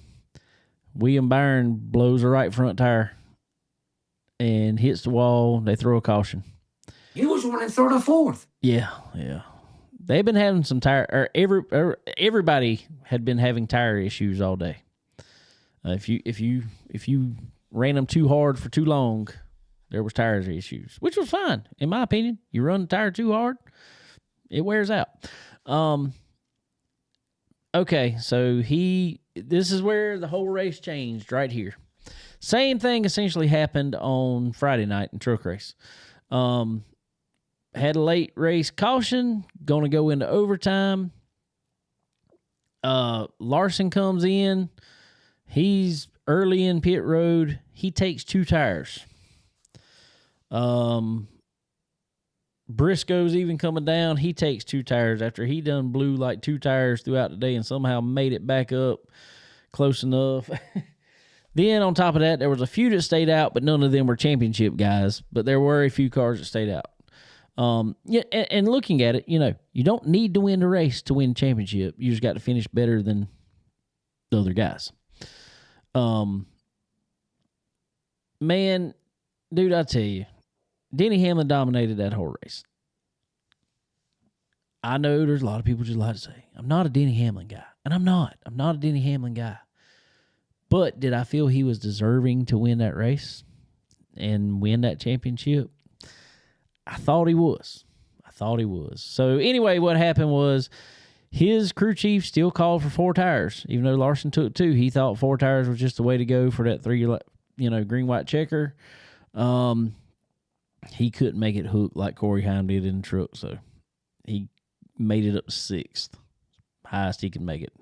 William Byron blows a right front tire and hits the wall. They throw a caution. He was running third or fourth. Yeah. They've been having some tire. Everybody had been having tire issues all day. If you ran them too hard for too long. There was tires issues, which was fine in my opinion. You run the tire too hard, it wears out. Okay, so this is where the whole race changed right here. Same thing essentially happened on Friday night in truck race. Had a late race caution, going to go into overtime. Larson comes in. He's early in pit road. He takes 2 tires. Briscoe's even coming down. He takes 2 tires after he done blew like 2 tires throughout the day and somehow made it back up close enough. Then on top of that, there was a few that stayed out, but none of them were championship guys. But there were a few cars that stayed out. Yeah, and looking at it, you don't need to win the race to win championship. You just got to finish better than the other guys. Man, dude, I tell you, Denny Hamlin dominated that whole race. I know there's a lot of people just like to say, I'm not a Denny Hamlin guy. And I'm not. I'm not a Denny Hamlin guy. But did I feel he was deserving to win that race and win that championship? I thought he was. So anyway, what happened was his crew chief still called for 4 tires, even though Larson took 2. He thought 4 tires was just the way to go for that 3, green, white checker. He couldn't make it hook like Corey Heim did in the truck, so he made it up to 6th. Highest he could make it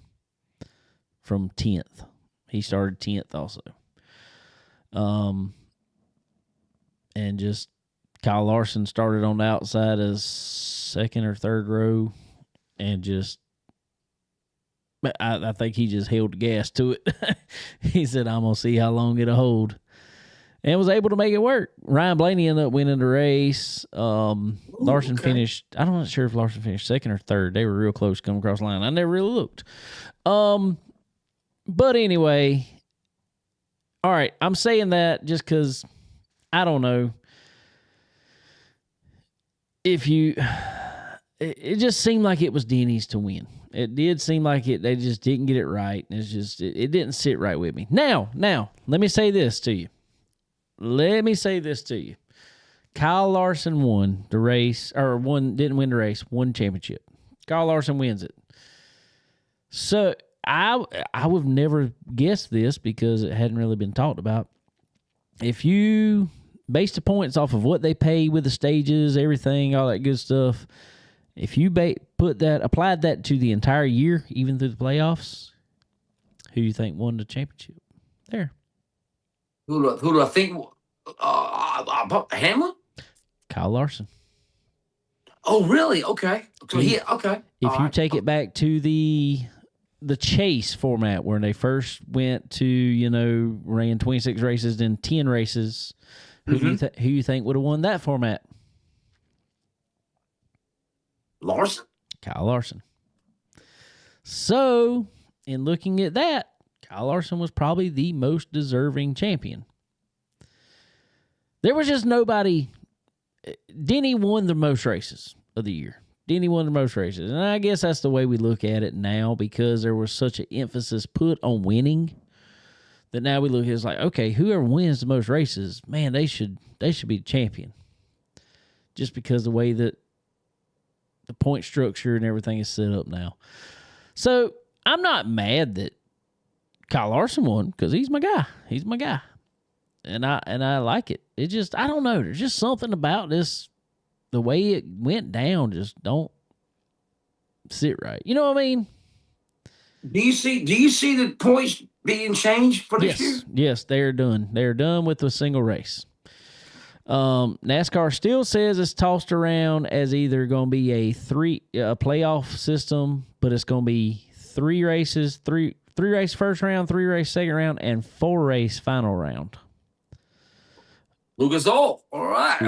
from 10th. He started 10th also. And just Kyle Larson started on the outside as 2nd or 3rd row and just, I think he just held the gas to it. He said, I'm going to see how long it'll hold. And was able to make it work. Ryan Blaney ended up winning the race. Larson finished, I'm not sure if Larson finished 2nd or 3rd. They were real close to come across the line. I never really looked. But anyway, all right, I'm saying that just because, I don't know, it just seemed like it was Denny's to win. It did seem like they just didn't get it right. It's just, it didn't sit right with me. Now, let me say this to you. Kyle Larson won the race, didn't win the race, won championship. Kyle Larson wins it. So I would have never guessed this because it hadn't really been talked about. If you base the points off of what they pay with the stages, everything, all that good stuff, if you applied that to the entire year, even through the playoffs, who do you think won the championship? There. Who do I think? Hamlin? Kyle Larson. Oh, really? Okay. So okay. If you take it back to the chase format where they first went to, ran 26 races, then 10 races, who you think would have won that format? Larson? Kyle Larson. So, in looking at that, Kyle Larson was probably the most deserving champion. There was just nobody. Denny won the most races of the year. Denny won the most races. And I guess that's the way we look at it now because there was such an emphasis put on winning that now we look at it as like, okay, whoever wins the most races, man, they should be the champion. Just because the way that the point structure and everything is set up now. So I'm not mad that Kyle Larson won because he's my guy. He's my guy. And I like it. It just, I don't know. There's just something about this, the way it went down just don't sit right. You know what I mean? Do you see the points being changed for this year? Yes, they're done. They're done with a single race. NASCAR still says it's tossed around as either going to be a playoff system, but it's going to be 3 races, three race first round, 3 race second round, and 4 race final round. Lucas Oil. All right.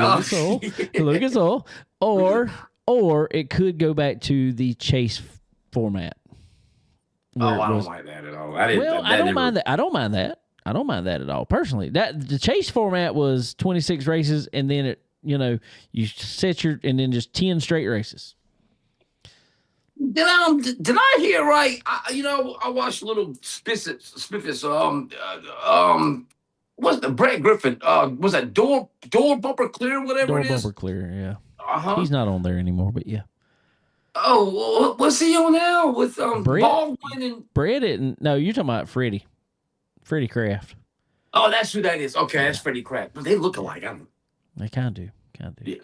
Lucas Oil. Or it could go back to the chase format. I don't like that at all. I don't mind that. I don't mind that at all. Personally, the chase format was 26 races, and then you set and then just 10 straight races. Did I hear right? I watched little spiffets what's the Brett Griffin? Was that door bumper clear, whatever Door it is? bumper clear, yeah. Uh-huh. He's not on there anymore, but yeah. Oh, what's he on now with Brett, Baldwin and? Brett didn't. No, you're talking about Freddie. Freddie Kraft. Oh, that's who that is. Okay, that's Freddie Kraft. But they look alike. They kind of do. Kind of do. Yeah.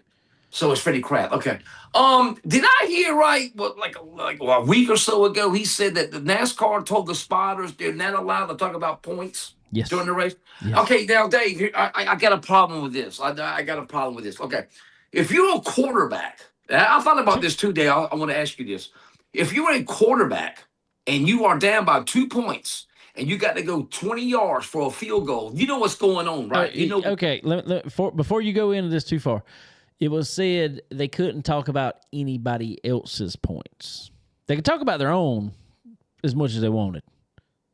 So it's Freddie Kraft. Okay. Did I hear right? What, like a week or so ago, he said that the NASCAR told the spotters they're not allowed to talk about points Yes. during the race. Yes. Okay, now Dave, here, I got a problem with this. I got a problem with this. Okay, if you're a quarterback, I thought about this too, Dave. I want to ask you this: if you're a quarterback and you are down by 2 points, and you got to go 20 yards for a field goal, you know what's going on, right? You know. Okay, before you go into this too far, it was said they couldn't talk about anybody else's points. They could talk about their own as much as they wanted.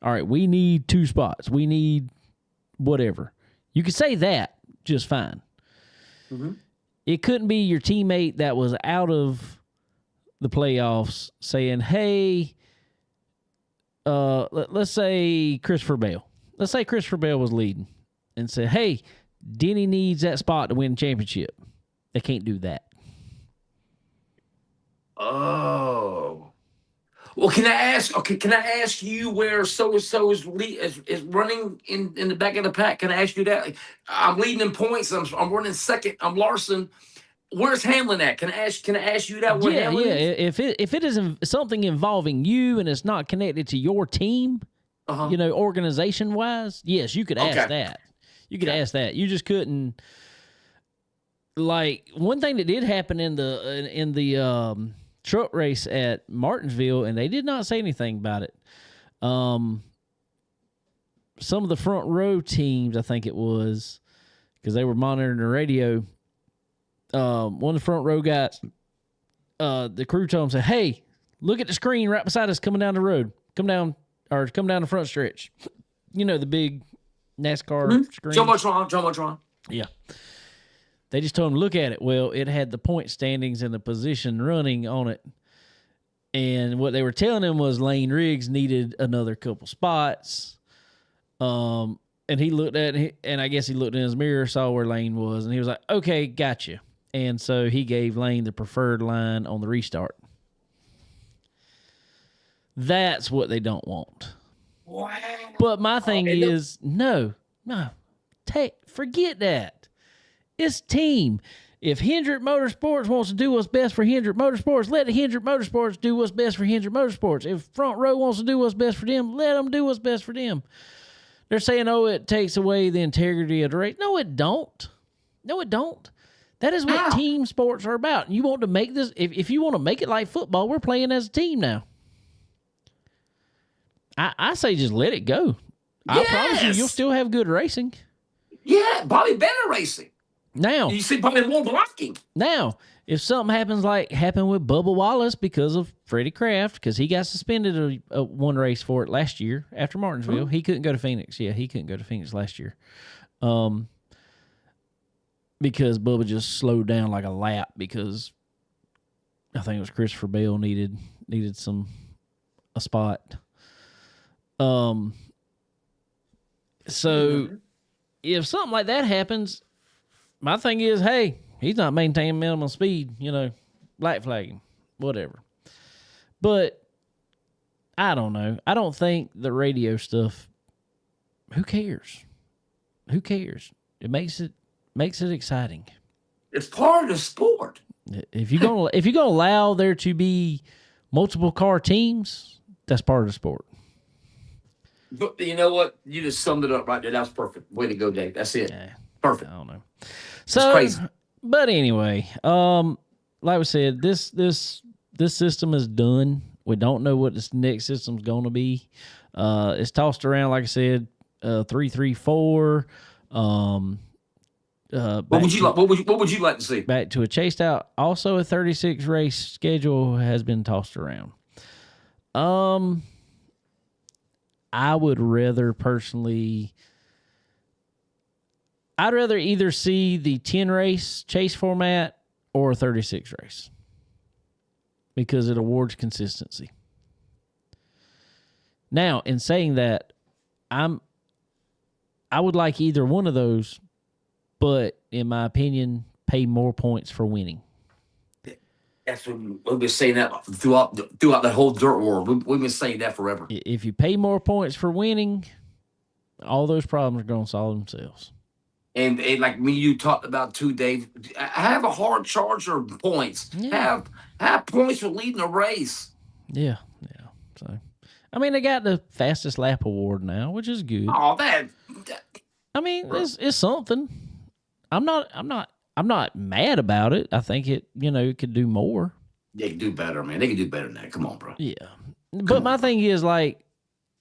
All right, we need 2 spots. We need whatever. You could say that just fine. Mm-hmm. It couldn't be your teammate that was out of the playoffs saying, hey, let's say Christopher Bell. Let's say Christopher Bell was leading and said, hey, Denny needs that spot to win the championship. They can't do that. Oh. Well, can I ask? Okay, can I ask you where so and so is running in the back of the pack? Can I ask you that? Like, I'm leading in points. I'm running second. I'm Larson. Where's Hamlin at? Can I ask you that? Yeah. If it is something involving you and it's not connected to your team, organization wise, yes, you could ask that. You could ask that. You just couldn't. Like, one thing that did happen in the truck race at Martinsville, and they did not say anything about it. Some of the front row teams, I think it was, because they were monitoring the radio. One of the front row guys, the crew told him, said, hey, look at the screen right beside us coming down the road. Come down the front stretch. You know, the big NASCAR screen. Jumbotron. Yeah. They just told him, look at it. Well, it had the point standings and the position running on it. And what they were telling him was Lane Riggs needed another couple spots. And he looked at it, and I guess he looked in his mirror, saw where Lane was, and he was like, okay, gotcha. And so he gave Lane the preferred line on the restart. That's what they don't want. Wow. But my thing is, no, forget that. It's team. If Hendrick Motorsports wants to do what's best for Hendrick Motorsports, let Hendrick Motorsports do what's best for Hendrick Motorsports. If Front Row wants to do what's best for them, let them do what's best for them. They're saying, it takes away the integrity of the race. No, it don't. That is what team sports are about. And you want to make this, if you want to make it like football, we're playing as a team now. I say just let it go. Yes. I promise you'll still have good racing. Yeah, probably better racing. Now, you see probably more blocking. Now, if something happens like happened with Bubba Wallace because of Freddie Kraft, because he got suspended one race for it last year after Martinsville, he couldn't go to Phoenix. Yeah, he couldn't go to Phoenix last year, because Bubba just slowed down like a lap because I think it was Christopher Bell needed a spot. So if something like that happens, my thing is, hey, he's not maintaining minimum speed, black flagging, whatever. But I don't know. I don't think the radio stuff, who cares? It makes it exciting. It's part of the sport. If you're gonna allow there to be multiple car teams, that's part of the sport. But you know what? You just summed it up right there. That was perfect. Way to go, Dave. That's it. Yeah, perfect. I don't know. So, crazy. But anyway, like we said, this system is done. We don't know what this next system's going to be. It's tossed around, like I said, 3-3-4. What would you like to see? Back to a chased out. Also, a 36 race schedule has been tossed around. I would rather personally. I'd rather either see the 10 race chase format or a 36 race because it awards consistency. Now, in saying that, I'm I would like either one of those, but in my opinion, pay more points for winning. That's what we've been saying that throughout the whole dirt world. We've been saying that forever. If you pay more points for winning, all those problems are going to solve themselves. And like me, you talked about too, Dave. Have a hard charger points. Yeah. Have points for leading a race. Yeah. So, I mean, they got the fastest lap award now, which is good. Oh, that I mean, it's something. I'm not mad about it. I think it could do more. They can do better, man. They can do better than that. Come on, bro. Yeah. But my thing is like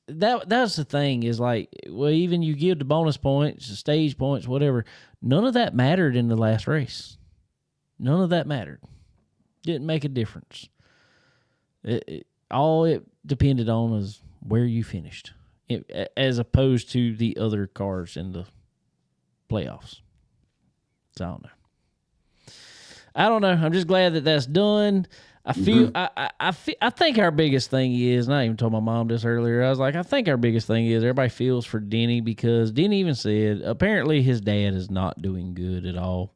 that's the thing is like, well, even you give the bonus points, the stage points, whatever, none of that mattered in the last race. None of that mattered. Didn't make a difference. All it depended on is where you finished, as opposed to the other cars in the playoffs. So I don't know. I'm just glad that that's done. I feel I think our biggest thing is, and I even told my mom this earlier, I was like, I think our biggest thing is everybody feels for Denny, because Denny even said apparently his dad is not doing good at all.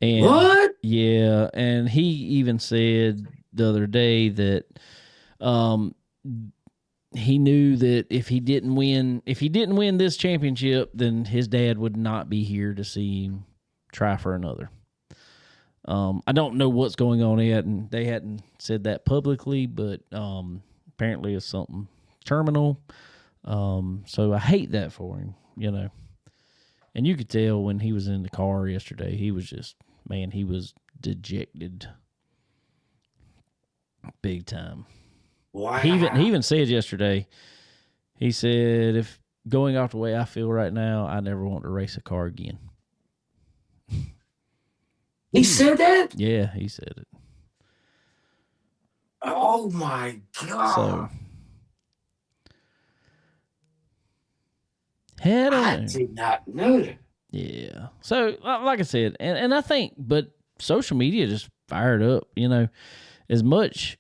And what? Yeah, and he even said the other day that he knew that if he didn't win this championship, then his dad would not be here to see him try for another. I don't know what's going on yet, and they hadn't said that publicly, but apparently it's something terminal. So I hate that for him, And you could tell when he was in the car yesterday, he was just, man, he was dejected big time. Wow. He even said yesterday, he said, if going off the way I feel right now, I never want to race a car again. He said that? Yeah, he said it. Oh my God. So, I did not know that. Yeah. So, like I said, and I think, but social media just fired up, as much,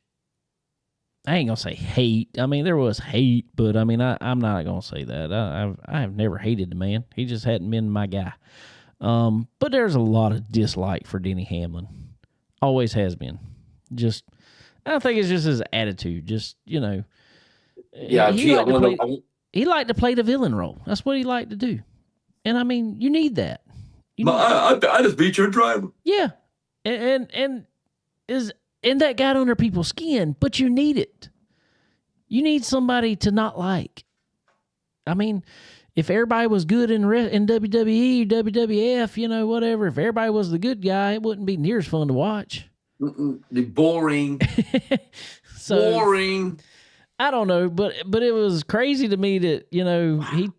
I ain't going to say hate. I mean, there was hate, but I mean, I'm not going to say that. I have never hated the man. He just hadn't been my guy. But there's a lot of dislike for Denny Hamlin. Always has been. Just, I think it's just his attitude. Just, Yeah, he liked to play the villain role. That's what he liked to do. And I mean, you need that. I just beat your driver. Yeah. And that got under people's skin, but you need it. You need somebody to not like. I mean, if everybody was good in WWE, WWF, whatever, if everybody was the good guy, it wouldn't be near as fun to watch. The boring. Boring. I don't know, but it was crazy to me that,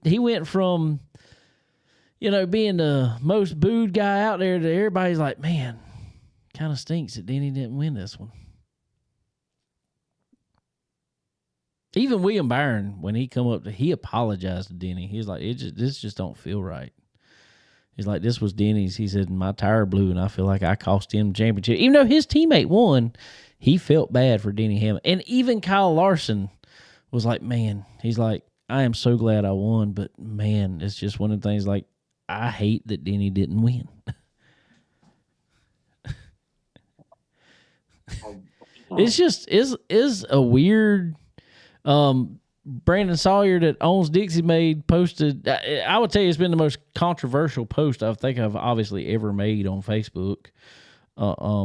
he went from, being the most booed guy out there to everybody's like, man, kind of stinks that Denny didn't win this one. Even William Byron, when he come up he apologized to Denny. He's like, this just don't feel right. He's like, this was Denny's. He said, my tire blew, and I feel like I cost him the championship. Even though his teammate won, he felt bad for Denny Hamlin. And even Kyle Larson was like, man, he's like, I am so glad I won, but man, it's just one of the things like, I hate that Denny didn't win. It's a weird. Brandon Sawyer that owns Dixie Made posted. I would tell you it's been the most controversial post I think I've obviously ever made on Facebook. I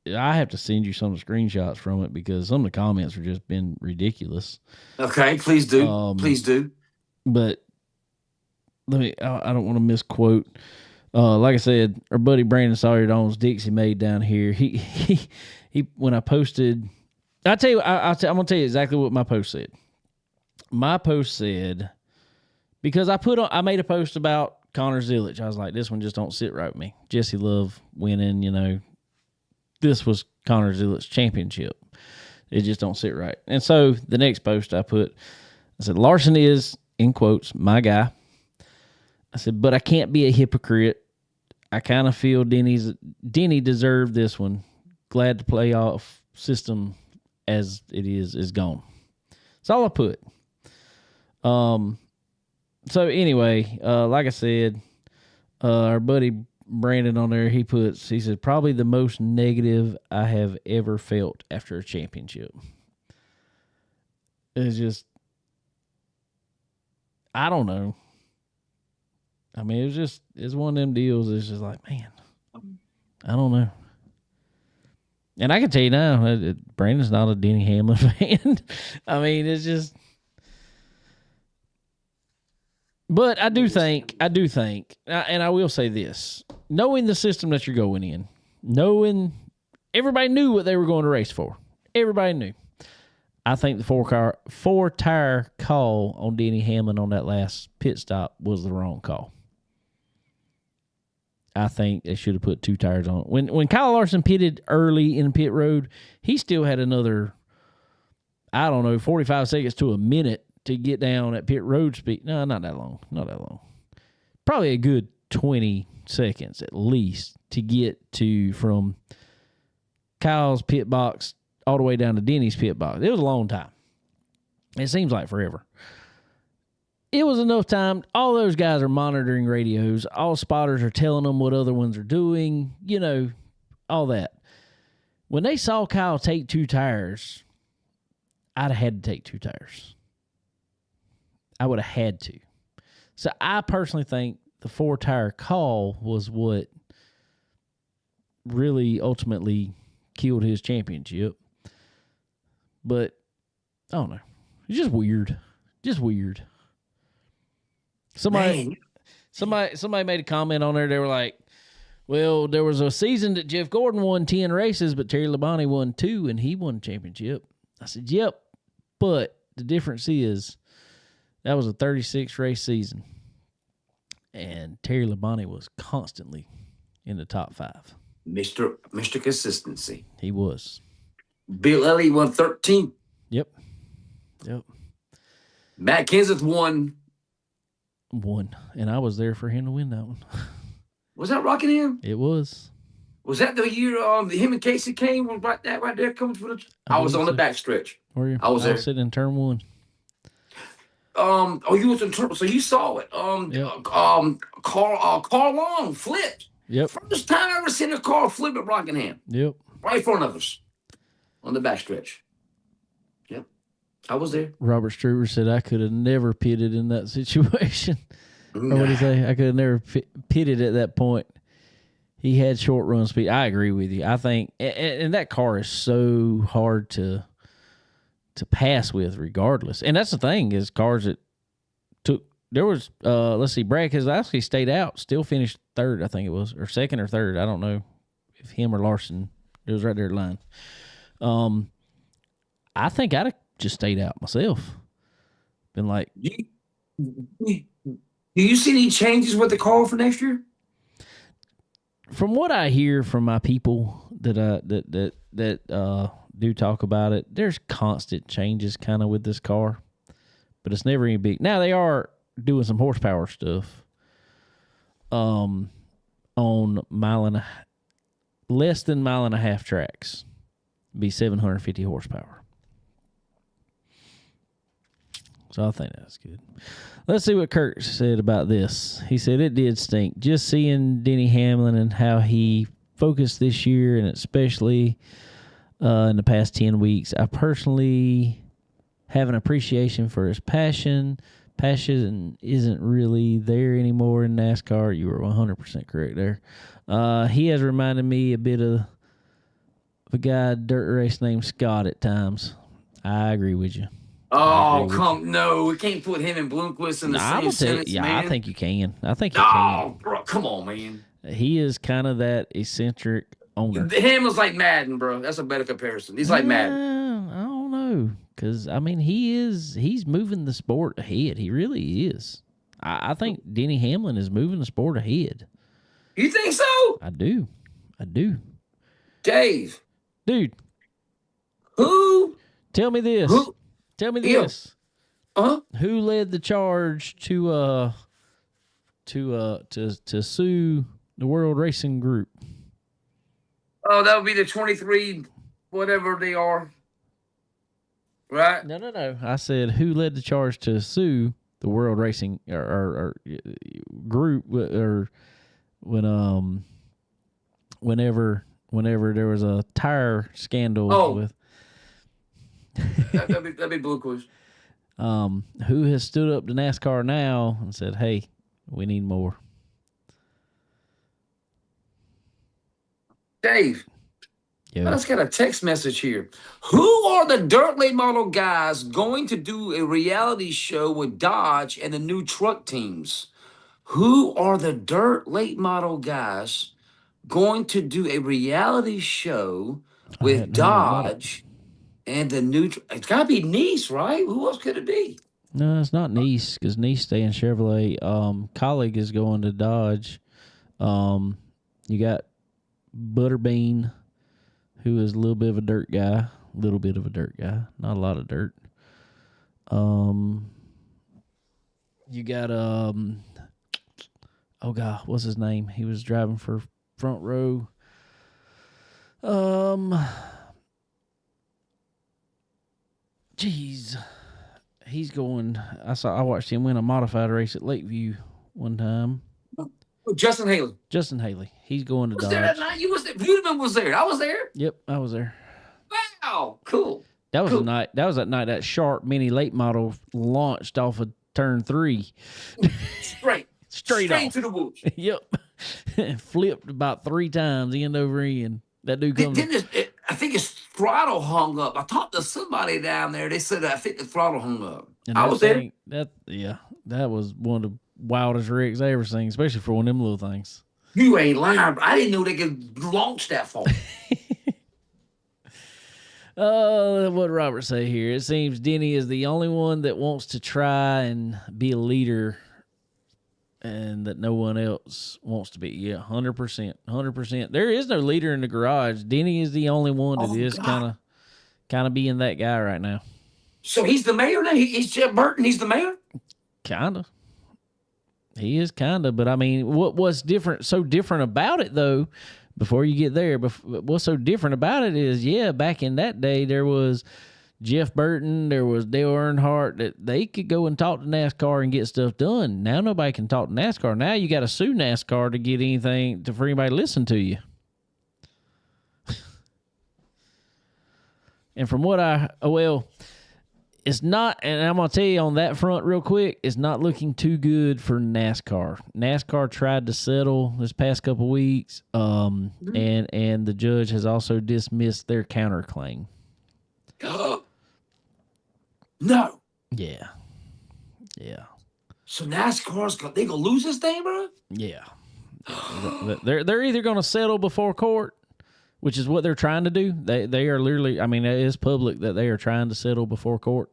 have to send you some of the screenshots from it because some of the comments have just been ridiculous. Okay, please do. Please do. But I don't want to misquote. Like I said, our buddy Brandon Sawyer that owns Dixie Made down here. He when I posted. I'm going to tell you exactly what my post said. My post said, because I made a post about Connor Zilisch. I was like, this one just don't sit right with me. Jesse Love winning, this was Connor Zilisch's championship. It just don't sit right. And so the next post I said, Larson is, in quotes, my guy. I said, but I can't be a hypocrite. I kind of feel Denny deserved this one. Glad the playoff system as it is gone. That's all I put. So anyway, like I said, our buddy Brandon on there, he said, probably the most negative I have ever felt after a championship. It's just, I don't know. I mean, it's one of them deals. It's just like, man, I don't know. And I can tell you now, Brandon's not a Denny Hamlin fan. I mean, it's just. But I do think, and I will say this, knowing the system that you're going in, everybody knew what they were going to race for. Everybody knew. I think the four tire call on Denny Hamlin on that last pit stop was the wrong call. I think they should have put 2 tires on. When Kyle Larson pitted early in pit road, he still had another, 45 seconds to a minute to get down at pit road speed. No, not that long. Probably a good 20 seconds at least to get from Kyle's pit box all the way down to Denny's pit box. It was a long time. It seems like forever. It was enough time. All those guys are monitoring radios. All spotters are telling them what other ones are doing, all that. When they saw Kyle take 2 tires, I'd have had to take 2 tires. I would have had to. So I personally think the 4 tire call was what really ultimately killed his championship. But I don't know. It's just weird. Somebody made a comment on there. They were like, well, there was a season that Jeff Gordon won 10 races, but Terry Labonte won 2, and he won the championship. I said, yep, but the difference is that was a 36-race season, and Terry Labonte was constantly in the top 5. Mr. Consistency. He was. Bill Elliott won 13. Yep. Matt Kenseth won. And I was there for him to win that one. Was that Rockingham? It was. Was that the year him and Casey Kane was right there coming for the? I was on the backstretch. Were you? I was there. I was sitting in turn 1. You was in turn, so you saw it. Yep. Carl Long flipped. Yep. First time I ever seen a car flip at Rockingham. Yep. Right in front of us on the backstretch. Yep. I was there. Robert Struber said I could have never pitted in that situation. Or what did he say? I could have never pitted at that point. He had short run speed. I agree with you. I think, and that car is so hard to pass with regardless. And that's the thing is cars that there was, Brad Keselowski stayed out, still finished 3rd, I think it was, or 2nd or 3rd. I don't know if him or Larson. It was right there at line. I think I'd have just stayed out myself. Been like, do you see any changes with the car for next year? From what I hear from my people that do talk about it, there's constant changes kind of with this car, but it's never any big. Now they are doing some horsepower stuff. On less than 1.5 mile tracks, be 750 horsepower. So I think that's good. Let's see what Kurt said about this. He said it did stink. Just seeing Denny Hamlin and how he focused this year, and especially in the past 10 weeks, I personally have an appreciation for his passion. Passion isn't really there anymore in NASCAR. You were 100% correct there. He has reminded me a bit of a guy dirt race named Scott at times. I agree with you. Oh, no. We can't put him and Bloomquist in the same sentence, man. I think you can. I think you can. Oh, bro, come on, man. He is kind of that eccentric owner. Him was like Madden, bro. That's a better comparison. He's like Madden. I don't know. Because, I mean, he's moving the sport ahead. He really is. I think Denny Hamlin is moving the sport ahead. You think so? I do. Dave. Dude. Who? Tell me this. Tell me this. Who led the charge to sue the World Racing Group? Oh, that would be the 23, whatever they are. Right? No. I said who led the charge to sue the World Racing or group, or whenever there was a tire scandal with that'd be Blue Quiz. Who has stood up to NASCAR now and said, "Hey, we need more." Dave, Yeah. I just got a text message here. Who are the dirt late model guys going to do a reality show with Dodge and the new truck teams? Who are the dirt late model guys going to do a reality show with hadn't heard about it. Dodge and the new? It's got to be Nice, right? Who else could it be? No, it's not Nice, because Nice stay in Chevrolet. Colleague is going to Dodge. You got Butterbean, who is a little bit of a dirt guy. Not a lot of dirt. You got oh God, what's his name? He was driving for Front Row. Jeez. He's going. I watched him win a modified race at Lakeview one time. Justin Haley. Justin Haley. He's going to Was Dodge. there that night? You was there. Budeman was there. I was there. Yep, I was there. Wow, cool. That was Cool. the night. That was that night that Sharp Mini late model launched off of turn 3. Straight off. to the woods. Yep. Flipped about 3 times, end over end. That dude comes. I think his throttle hung up. I talked to somebody down there. They said I think the throttle hung up. And I was there. That was one of the wildest wrecks I ever seen, especially for one of them little things. You ain't lying. Bro. I didn't know they could launch that far. What Robert say here? It seems Denny is the only one that wants to try and be a leader, and that no one else wants to be. Yeah, 100%, 100%. There is no leader in the garage. Denny is the only one that is kind of being that guy right now. So he's the mayor now. He's Jeff Burton. He's the mayor. Kind of. He is kind of, but I mean, what's so different about it though? Before you get there, what's so different about it is, back in that day, there was Jeff Burton, there was Dale Earnhardt, that they could go and talk to NASCAR and get stuff done. Now nobody can talk to NASCAR. Now you got to sue NASCAR to get anything, for anybody to listen to you. And from what it's not, and I'm going to tell you on that front real quick, it's not looking too good for NASCAR. NASCAR tried to settle this past couple weeks, and the judge has also dismissed their counterclaim. No. Yeah. So NASCAR's they gonna lose this thing, bro? Yeah. They're either going to settle before court, which is what they're trying to do. They are literally, I mean, it is public that they are trying to settle before court.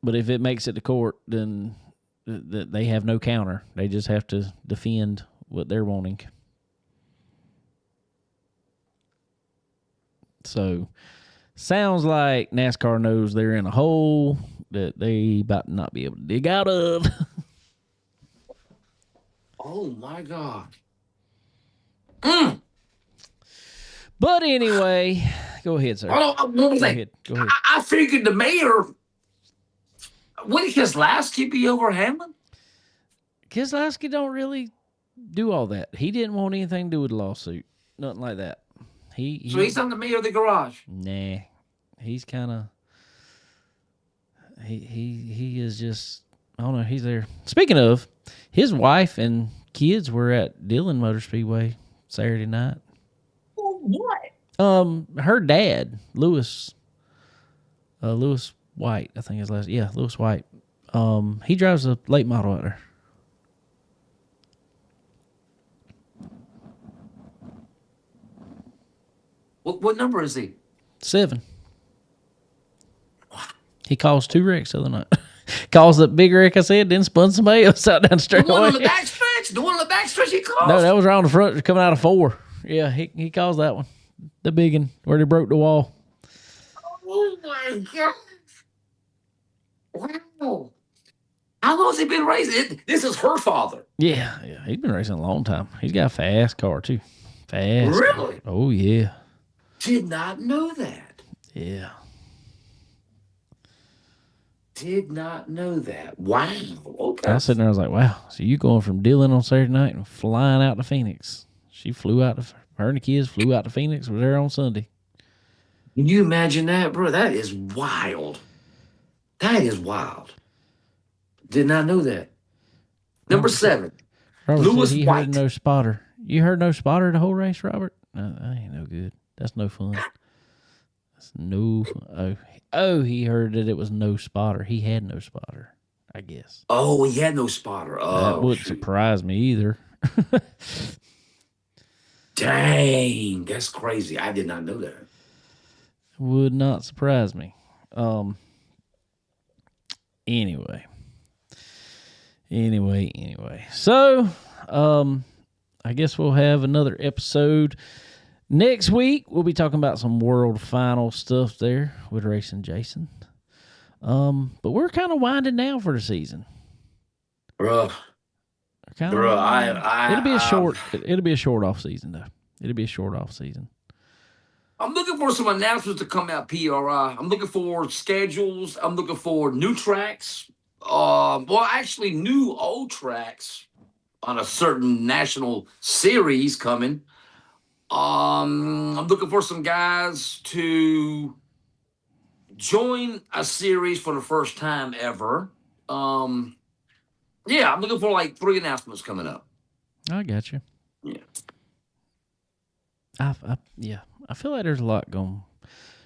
But if it makes it to court, then they have no counter. They just have to defend what they're wanting. So, sounds like NASCAR knows they're in a hole that they about to not be able to dig out of. Oh my God. But anyway, go ahead, sir. Go ahead. I figured the mayor. Wouldn't Keselowski be over Hamlin? Keselowski don't really do all that. He didn't want anything to do with the lawsuit. Nothing like that. So he's on the mayor of the garage. Nah. He's kind of... He is just... I don't know. He's there. Speaking of, his wife and kids were at Dillon Motor Speedway Saturday night. What? Her dad, Lewis White, I think his last. Yeah, Lewis White. He drives a late model out there. What number is he? 7. He caused 2 wrecks the other night. Caused that big wreck I said, then spun somebody else out down the straightaway. The one on the backstretch? The one on the backstretch he caused? No, that was around the front coming out of 4. Yeah, he caused that one. The big one where they broke the wall. Oh my God. Wow. How long has he been racing? This is her father. Yeah. He's been racing a long time. He's got a fast car too. Fast. Really? Car. Oh yeah. Did not know that. Yeah. Did not know that. Wow. Okay. I was sitting there, I was like, wow, so you going from Dillon on Saturday night and flying out to Phoenix. She flew out to, her and the kids flew out to Phoenix, was there on Sunday. Can you imagine that, bro? That is wild. That is wild. Did not know that. Number 7, Robert Lewis said he White. heard no spotter. You heard no spotter the whole race, Robert? No, that ain't no good. That's no fun. That's no fun. Oh, he heard that it was no spotter. He had no spotter, I guess. Oh, he had no spotter. Oh, that wouldn't surprise me either. Dang, that's crazy. I did not know that. Would not surprise me. Anyway. So, I guess we'll have another episode next week. We'll be talking about some world final stuff there with Racing Jason. But we're kind of winding down for the season, Bro. It'll be a short. It'll be a short off season though. It'll be a short off season. I'm looking for some announcements to come out. PRI. I'm looking for schedules. I'm looking for new tracks. Well, actually, new old tracks on a certain national series coming. I'm looking for some guys to join a series for the first time ever. Yeah, I'm looking for like 3 announcements coming up. I got you. Yeah. I feel like there's a lot going.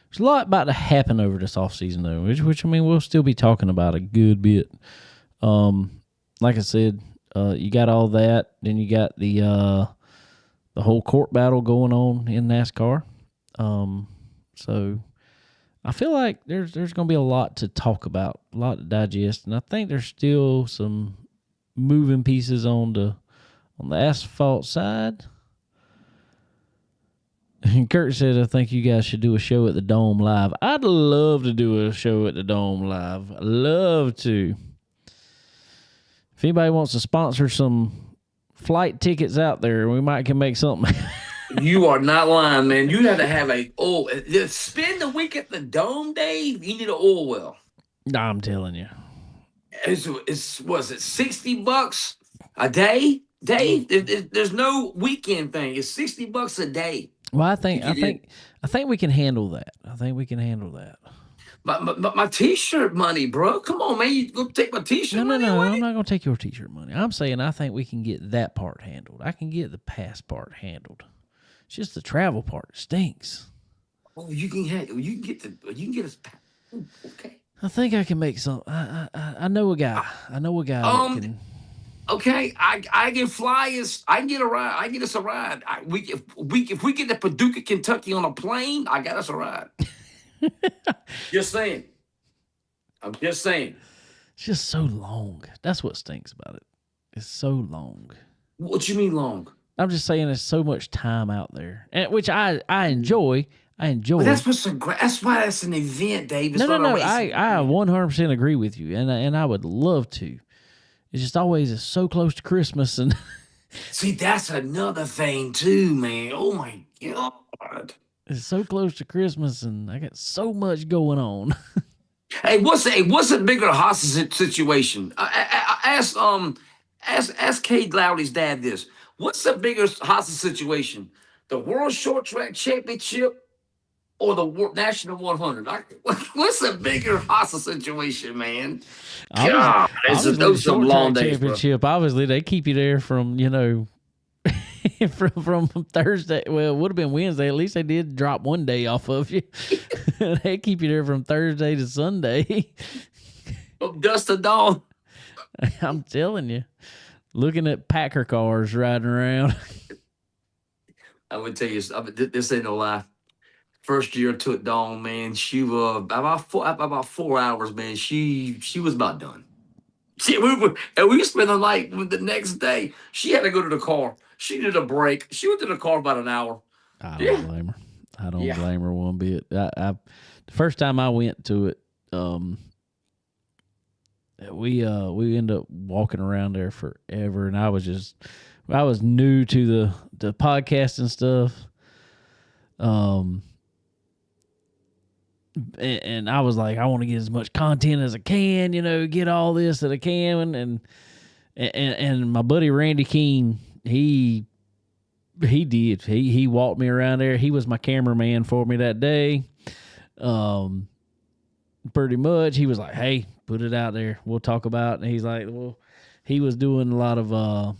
There's a lot about to happen over this off season though, which I mean we'll still be talking about a good bit. Like I said, you got all that, then you got the whole court battle going on in NASCAR. So I feel like there's going to be a lot to talk about, a lot to digest, and I think there's still some moving pieces on the asphalt side. And Kurt said, I think you guys should do a show at the Dome Live. I'd love to do a show at the Dome Live. I'd love to. If anybody wants to sponsor some flight tickets out there, we might can make something. You are not lying, man. You have to have spend the week at the Dome, Dave. You need an oil well. I'm telling you. Was it $60 a day, Dave? There's no weekend thing. It's $60 a day. Well, I think we can handle that. I think we can handle that. But my T-shirt money, bro. Come on, man. You go take my T-shirt money away? I'm not going to take your T-shirt money. I'm saying I think we can get that part handled. I can get the pass part handled. It's just the travel part stinks. Oh, you can get us. Okay. I think I can make some. I know a guy. That can. Okay, I can fly us. I can get a ride. I can get us a ride. If we get to Paducah, Kentucky on a plane, I got us a ride. Just saying. I'm just saying. It's just so long. That's what stinks about it. It's so long. What you mean long? I'm just saying there's so much time out there, and which I enjoy. But that's why that's an event, Dave. It's no. I 100% agree with you, and I would love to. It's just always it's so close to Christmas, and see that's another thing too, man. Oh my God, it's so close to Christmas, and I got so much going on. Hey, what's a bigger hostage situation? Ask Cade Lowry's dad this. What's the biggest hostage situation? The World Short Track Championship or the National 100? What's a bigger hostage situation, man? God, those some long days, championship. Bro. Obviously, they keep you there from from Thursday. Well, it would have been Wednesday. At least they did drop one day off of you. They keep you there from Thursday to Sunday. From dusk to dawn. I'm telling you. Looking at Packer cars riding around. I would tell you, this ain't no lie. First year to it, Dawn, man, she was about 4 hours, man. She was about done. We spent the night the next day. She had to go to the car. She did a break. She went to the car about an hour. I don't blame her. I don't blame her one bit. The first time I went to it, we ended up walking around there forever, and I was new to the podcast and stuff. and I was like, I want to get as much content as I can, get all this that I can. And my buddy Randy Keene, he walked me around there. He was my cameraman for me that day. Pretty much, he was like, hey, put it out there. We'll talk about it. And he's like, well, he was doing a lot of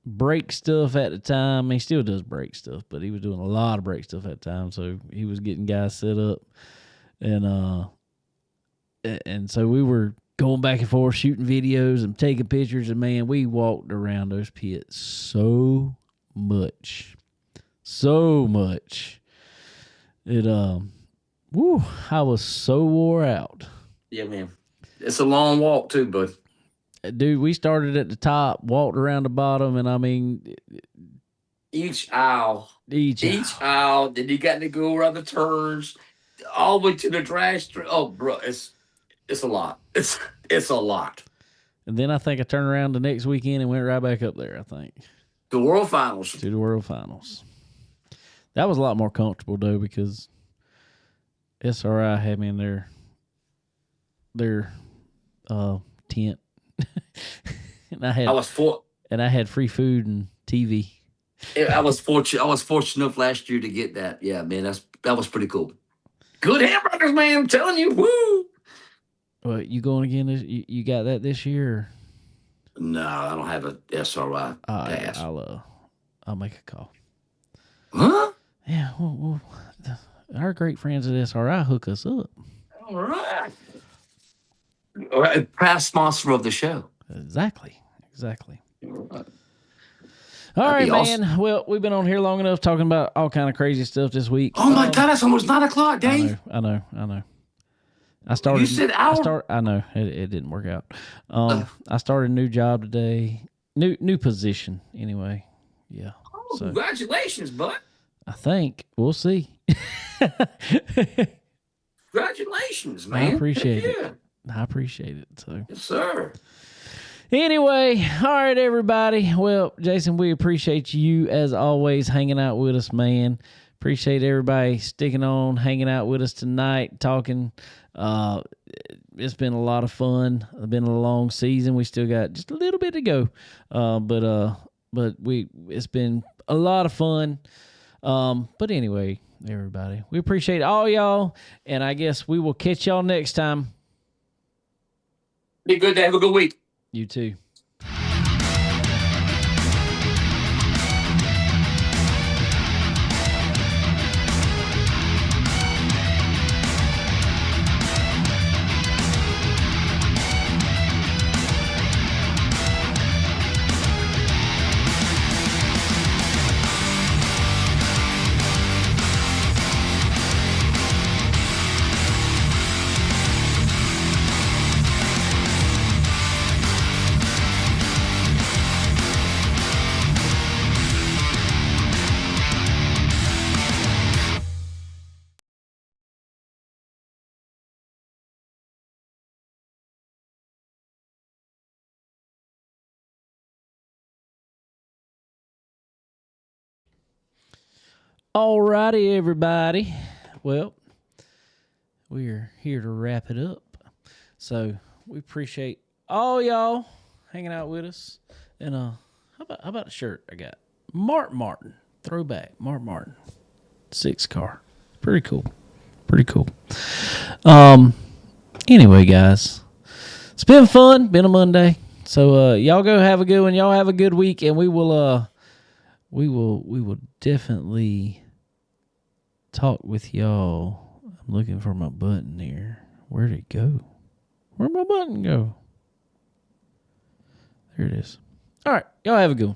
brake stuff at the time. He still does brake stuff, but he was doing a lot of brake stuff at the time. So he was getting guys set up. And so we were going back and forth, shooting videos and taking pictures. And, man, we walked around those pits so much. I was so wore out. Yeah, man. It's a long walk, too, bud. Dude, we started at the top, walked around the bottom, and I mean... Each aisle. Then you got to go around the turns, all the way to the drag strip. Oh, bro, it's a lot. It's a lot. And then I think I turned around the next weekend and went right back up there, I think. The World Finals. To the World Finals. That was a lot more comfortable, though, because SRI had me in their tent. And I had free food and TV. I was fortunate enough last year to get that. Yeah, man, that was pretty cool. Good hamburgers, man. I'm telling you. Woo. Well, you going again? You got that this year? No, I don't have a SRI pass. I'll make a call. Huh? Yeah. Well, our great friends at SRI hook us up. All right. Past sponsor of the show. Exactly. All right. All right, man. Awesome. Well, we've been on here long enough talking about all kind of crazy stuff this week. Oh my God, that's almost 9:00, Dave. I know. I started. You said hour. I know it didn't work out. I started a new job today. New position anyway. Yeah. Oh, so, congratulations, bud. I think we'll see. Congratulations, man. I appreciate it. So. Yes, sir. Anyway, all right, everybody. Well, Jason, we appreciate you, as always, hanging out with us, man. Appreciate everybody sticking on, hanging out with us tonight, talking. It's been a lot of fun. It's been a long season. We still got just a little bit to go. But it's been a lot of fun. But anyway, everybody, we appreciate all y'all, and I guess we will catch y'all next time. Be good. Have a good week. You too. Alrighty, everybody. Well, we're here to wrap it up. So we appreciate all y'all hanging out with us. And how about a shirt I got? Martin. Throwback. Martin. 6 car. Pretty cool. Anyway, guys. It's been fun. Been a Monday. So y'all go have a good one. Y'all have a good week, and we will definitely talk with y'all. I'm looking for my button here. Where'd it go? Where'd my button go? There it is. All right. Y'all have a good one.